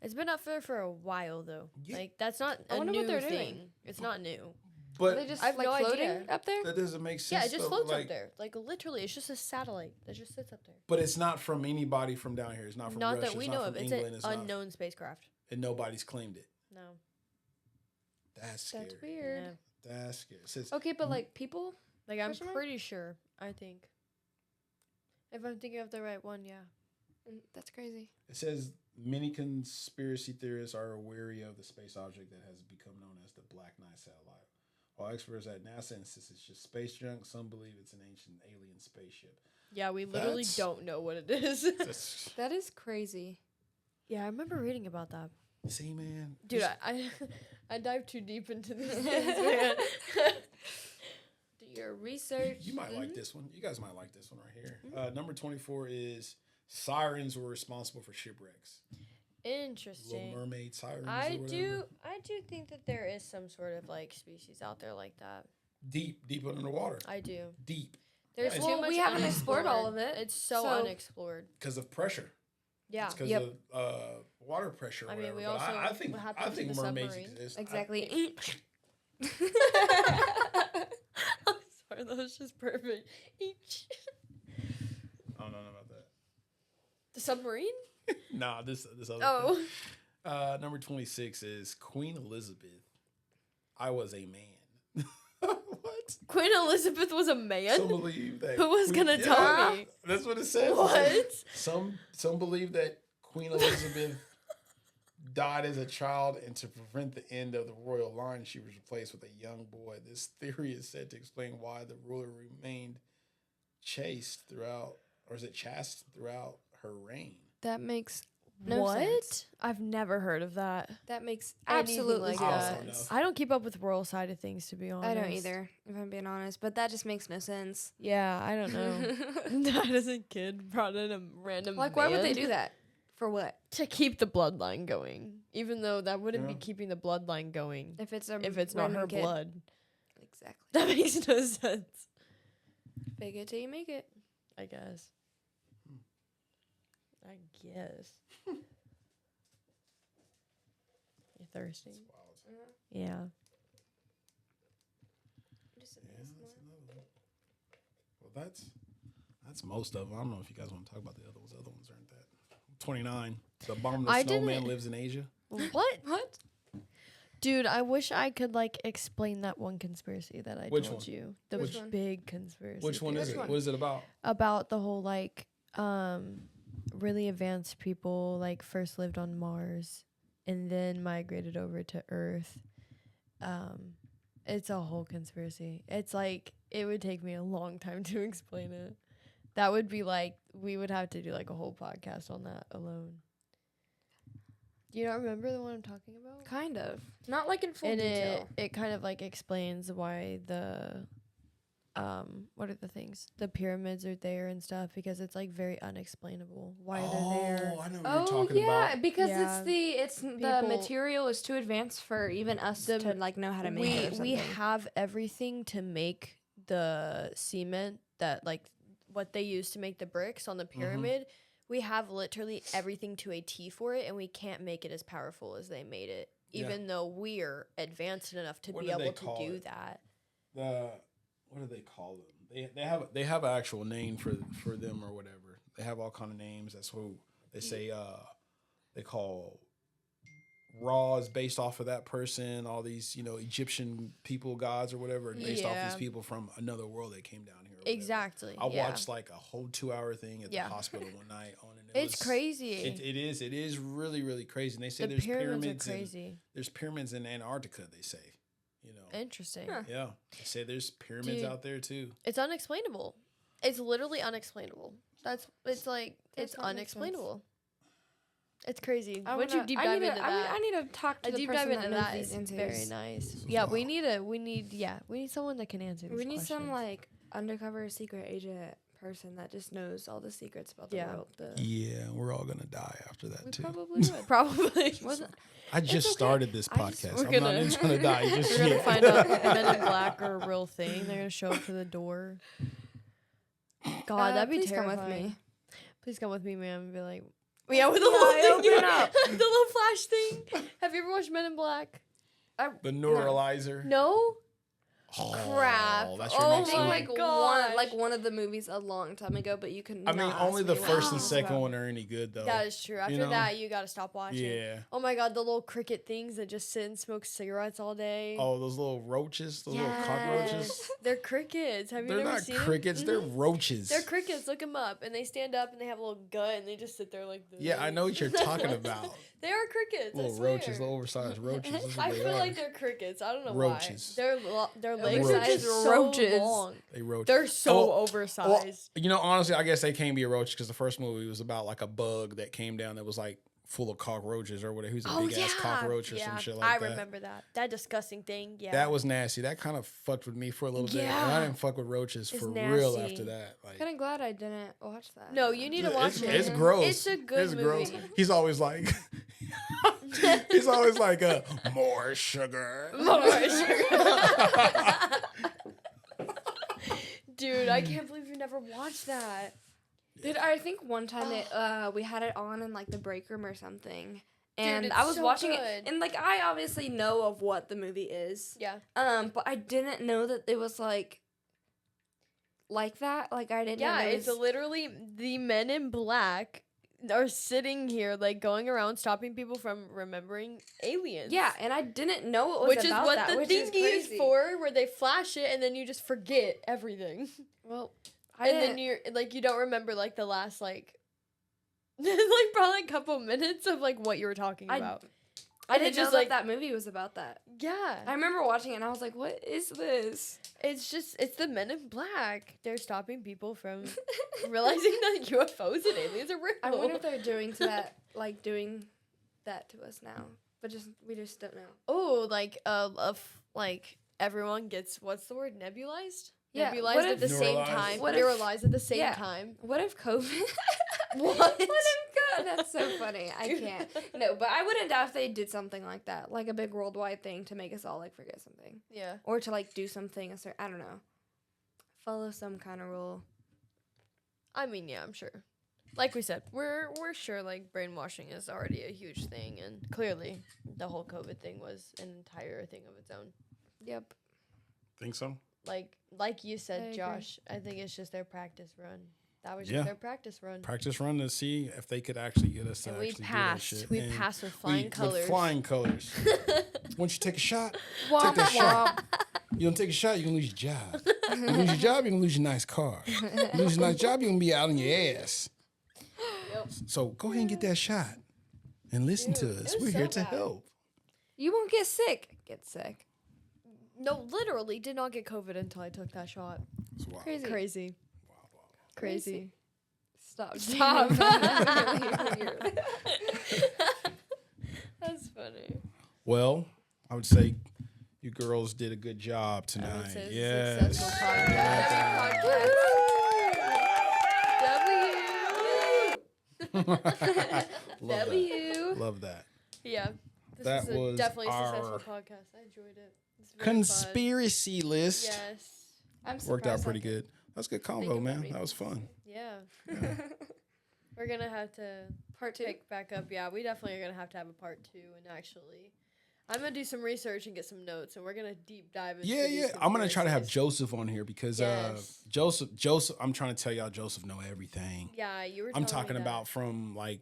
It's been up there for a while, though. Yeah. Like, that's not a new thing. It's not new. But are they just I have no floating idea. up there? That doesn't make sense. Yeah, it just though. floats up there. Like, literally, it's just a satellite that just sits up there. But it's not from anybody from down here. It's not from Russia. Not that we know of. It's England. an unknown spacecraft. And nobody's claimed it. No. That's scary. That's weird. Yeah. That's scary. It says, Okay, but like people? Like, I'm pretty sure, I think. If I'm thinking of the right one, yeah. That's crazy. It says many conspiracy theorists are wary of the space object that has become known as the Black Knight satellite. While experts at NASA insist it's just space junk, some believe it's an ancient alien spaceship. Yeah, we literally don't know what it is. That is crazy. Yeah, I remember reading about that. See, man. Dude, I dived too deep into these things, man. Do your research. You might like this one. You guys might like this one right here. Number 24 is sirens were responsible for shipwrecks. Interesting. Little mermaid sirens. I do think that there is some sort of like species out there like that. Deep under the water. I do. Deep. There's too much. We haven't explored all of it. It's so unexplored. Because of pressure. Yeah. It's because of water pressure. Or whatever. We but also I think mermaids exist. Exactly. I'm sorry, that was just perfect. Each. I don't know about that. The submarine? Nah, this other. Oh. Thing. Number 26 is Queen Elizabeth. I was a man. What? Queen Elizabeth was a man? Some believe that. Who was gonna tell me? That's what it says. What? Some believe that Queen Elizabeth died as a child, and to prevent the end of the royal line, she was replaced with a young boy. This theory is said to explain why the ruler remained chaste throughout her reign. That makes no sense. I've never heard of that. That makes absolutely like no sense. I don't keep up with the royal side of things, to be honest. I don't either, if I'm being honest. But that just makes no sense. Yeah, I don't know. Died as a kid, brought in a random Like, why would they do that? For what? To keep the bloodline going. Even though that wouldn't be keeping the bloodline going. If it's not her kid. blood. Exactly. That makes no sense. Fake it till you make it. I guess. You thirsty? Yeah. Well, that's most of them. I don't know if you guys want to talk about the other ones. The other ones aren't that. 29. The abominable snowman lives in Asia. What? Dude, I wish I could like explain that one conspiracy that I told you. The big conspiracy. Which one is it? What is it about? About the whole like really advanced people like first lived on Mars and then migrated over to Earth. It's a whole conspiracy. It's like it would take me a long time to explain it. That would be like we would have to do like a whole podcast on that alone. Do you not remember the one I'm talking about? Kind of. Not like in full detail. It kind of like explains why the what are the things? The pyramids are there and stuff because it's like very unexplainable why they're there. I know what you're talking about. Because the material is too advanced for even us to like know how to make it. We have everything to make the cement that like what they use to make the bricks on the pyramid. We have literally everything to a T for it, and we can't make it as powerful as they made it, even though we're advanced enough to be able to do that. What do they call them? They have an actual name for them or whatever. They have all kind of names. That's who they say they call Ra is based off of that person. All these Egyptian people, gods or whatever, based off these people from another world that came down here. Exactly. I watched like a whole 2-hour thing at the hospital one night on it. It's crazy. It is really, really crazy. And they say there's pyramids in Antarctica. They say. Interesting. Huh. Yeah. They say there's pyramids out there too. It's unexplainable. It's literally unexplainable. It's unexplainable. It's crazy. Once you deep dive into that, I need to talk to the deep person dive into that that. It's very nice. Yeah, we need someone that can answer these questions. We need some like undercover secret agent person that just knows all the secrets about the world. Yeah, we're all gonna die after that too. Probably would. Probably. I just started this podcast. I'm not gonna die. We're gonna find out Men in Black are a real thing. They're gonna show up to the door. God, that'd be terrifying. Come with me. Please come with me, ma'am. And be like, with the little thing, the little flash thing. Have you ever watched Men in Black? The neuralizer. No. Oh, crap! That's your next one. Like one of the movies a long time ago, but you can. I mean, only the first and second one are any good though. That is true. After that, you gotta stop watching. Yeah. Oh my God, the little cricket things that just sit and smoke cigarettes all day. Oh, those little roaches, those little cockroaches. They're crickets. Have you never seen them? They're not crickets. They're roaches. They're crickets. Look them up, and they stand up and they have a little gut and they just sit there like this. Yeah, I know what you're talking about. They are crickets. Little roaches, little oversized roaches. I feel like they're crickets. I don't know roaches. why. Their legs are just so roaches. long. Roaches. They're so oversized. Well, honestly, I guess they can't be a roach because the first movie was about like a bug that came down that was like full of cockroaches or whatever. He was a big ass cockroach or some shit like that. I remember that. That disgusting thing. Yeah. That was nasty. That kind of fucked with me for a little bit. And I didn't fuck with roaches for real after that. Like, kind of glad I didn't watch that. No, you need to watch it. It's gross. It's a good movie. Gross. He's always like more sugar. More sugar. Dude, I can't believe you never watched that. Dude, I think one time we had it on in like the break room or something. And Dude, I was watching it, and like I obviously know of what the movie is. Yeah. But I didn't know that it was like that. Like I didn't know. Yeah, it's literally the Men in Black are sitting here like going around stopping people from remembering aliens. Yeah, and I didn't know it was which about that. Which is what the thingy is for, where they flash it and then you just forget everything. Well, then you're like you don't remember like the last like like probably a couple minutes of like what you were talking about. I didn't know that movie was about that. Yeah. I remember watching it and I was like, what is this? It's the Men in Black. They're stopping people from realizing that UFOs and aliens are real. I wonder if they're doing that to us now. But we just don't know. Oh, like like everyone gets what's the word? Nebulized? Yeah. Nebulized at the same time. Neuralized at the same time. What if COVID? What? That's so funny. I can't. No, but I wouldn't doubt if they did something like that, like a big worldwide thing to make us all like forget something. Yeah. Or to like do something I don't know. Follow some kind of rule. I mean, yeah, I'm sure. Like we said, we're sure like brainwashing is already a huge thing, and clearly the whole COVID thing was an entire thing of its own. Yep. Think so? Like you said, Josh, I think it's just their practice run. That was just their practice run. Practice run to see if they could actually get us to actually do that shit. We passed with flying colors. With flying colors. Once you take a shot, take that shot. You don't take a shot, you're going to lose your job. You lose your job, you're going to lose your nice car. You lose your nice job, you're going to be out on your ass. Yep. So go ahead and get that shot and listen to us. We're here to help. You won't get sick. Get sick. No, literally did not get COVID until I took that shot. Crazy. Crazy. Stop. That's funny. Well, I would say you girls did a good job tonight. Yes. Love that. Yeah. That was definitely a our successful podcast. I enjoyed it. Conspiracy list. Yes. I'm surprised. Worked out pretty good. That's a good combo, man. That was fun. Yeah. We're going to have to pick back up. Yeah, we definitely are going to have a part 2. And actually, I'm going to do some research and get some notes. And we're going to deep dive into Yeah. I'm going to try to have Joseph on here because Joseph, I'm trying to tell y'all, Joseph know everything. Yeah, you were I'm talking about from like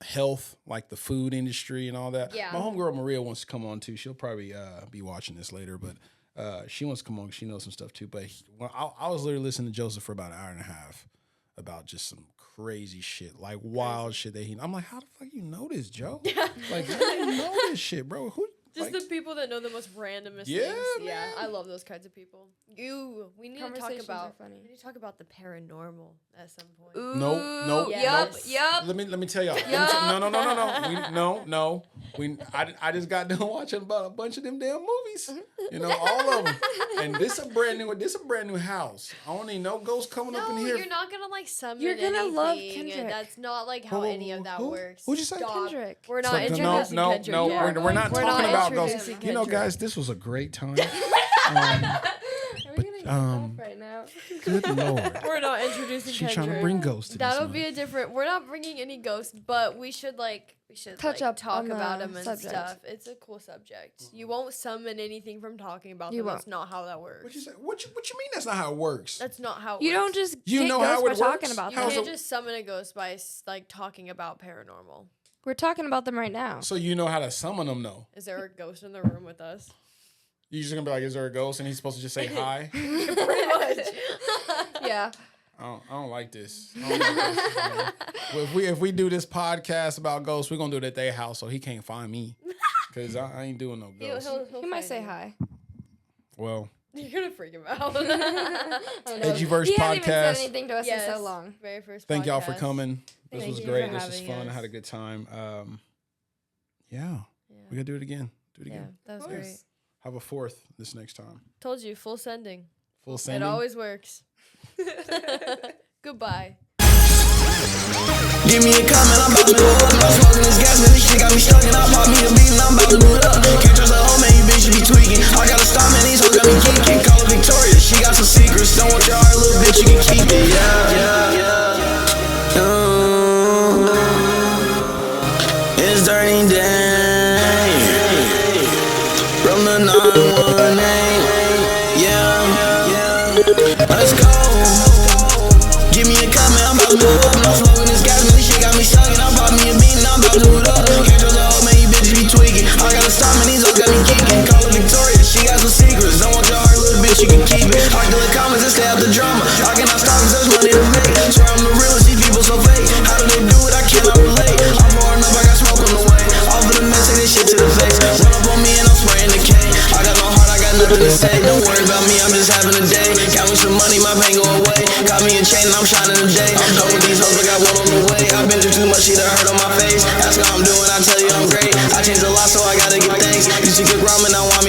health, like the food industry and all that. Yeah. My homegirl Maria wants to come on too. She'll probably be watching this later, but she wants to come on. She knows some stuff too. But I was literally listening to Joseph for about an hour and a half about just some crazy shit, like wild shit that I'm like, how the fuck you know this, Joe? Like, how do you know this shit, bro? Just the people that know the most randomest things. Yeah, I love those kinds of people. We need to talk about the paranormal at some point. Ooh, nope. Yep. Let me tell y'all. No. I just got done watching about a bunch of them damn movies. You know, all of them. And this a brand new house. I don't need no ghosts coming up in here. You're not gonna like summon. You're gonna anything. love Kendrick. That's not like how any of that works. What'd you say? Kendrick. We're not introducing Kendrick. No. We're not talking about ghosts. Kendrick. You know, guys, this was a great time. Right now. Good Lord. We're not introducing She's Kendrick. trying to bring ghosts to That'll this be a different. We're not bringing any ghosts, but we should talk about them and stuff. It's a cool subject. You won't summon anything from talking about them. That's not how that works. What you say? What you mean? That's not how it works. That's not how. You don't just you know how it works. Talking about you can't just summon a ghost by like talking about paranormal. We're talking about them right now. So you know how to summon them, though. Is there a ghost in the room with us? You're just gonna be like, "Is there a ghost?" And he's supposed to just say hi. Pretty much. Yeah. I don't like this. If we do this podcast about ghosts, we're gonna do it at their house, so he can't find me, because I ain't doing no ghosts. He might say hi. Well, you're gonna freak him out. Edgyverse he podcast. hasn't even said anything to us in so long. Very first. Thank y'all podcast. for coming. This was great. This was fun. Us. I had a good time. Yeah. We gotta do it again. Yeah, that was great. Have a 4th this next time. Told you, full sending. Full sending. It always works. Goodbye. Give me a comment, I'm about to blow up. I'm smoking this gas, man, this shit got me stuck. And I pop me a beat and I'm about to boot up. Can't trust a hoe, man, you bitch, you be tweaking. I gotta stop, man, these hoes got me geeking. Call her Victoria, she got some secrets. Don't want your heart, little bitch, you can keep it. It's dirty day. From the 918. Let's go. Give me a comment, I'm about to blow up. I'm smoking this gas, man, this shit got me stuck. And I pop me a beat and I'm about to boot up. Can't trust a hoe, man, you bitches be tweaking. I gotta stop, man, these hoes got me geeking. Call her Victoria, she got some secrets. Don't want your heart, little bitch, you can keep it. I kill the comments and stay out the drama. I cannot stop cause there's money to make. Swear I'm the realest, these people so fake. How do they do it? I cannot relate. I'm pouring up, I got smoke on the way. All for the mess, take this shit to the face. Run up on me and I'm spraying the K. I got no heart, I got nothing to say. Don't worry about me, I'm just having a day. Got me some money, my pain go away. Got me a chain and I'm shining today. I'm done with these hoes, I got one on the way. I've been through too much, shit, I hurt on my face. Ask how I'm doing, I tell you I'm great. I changed a lot, so I gotta get thanks. Used to cook ramen, now want me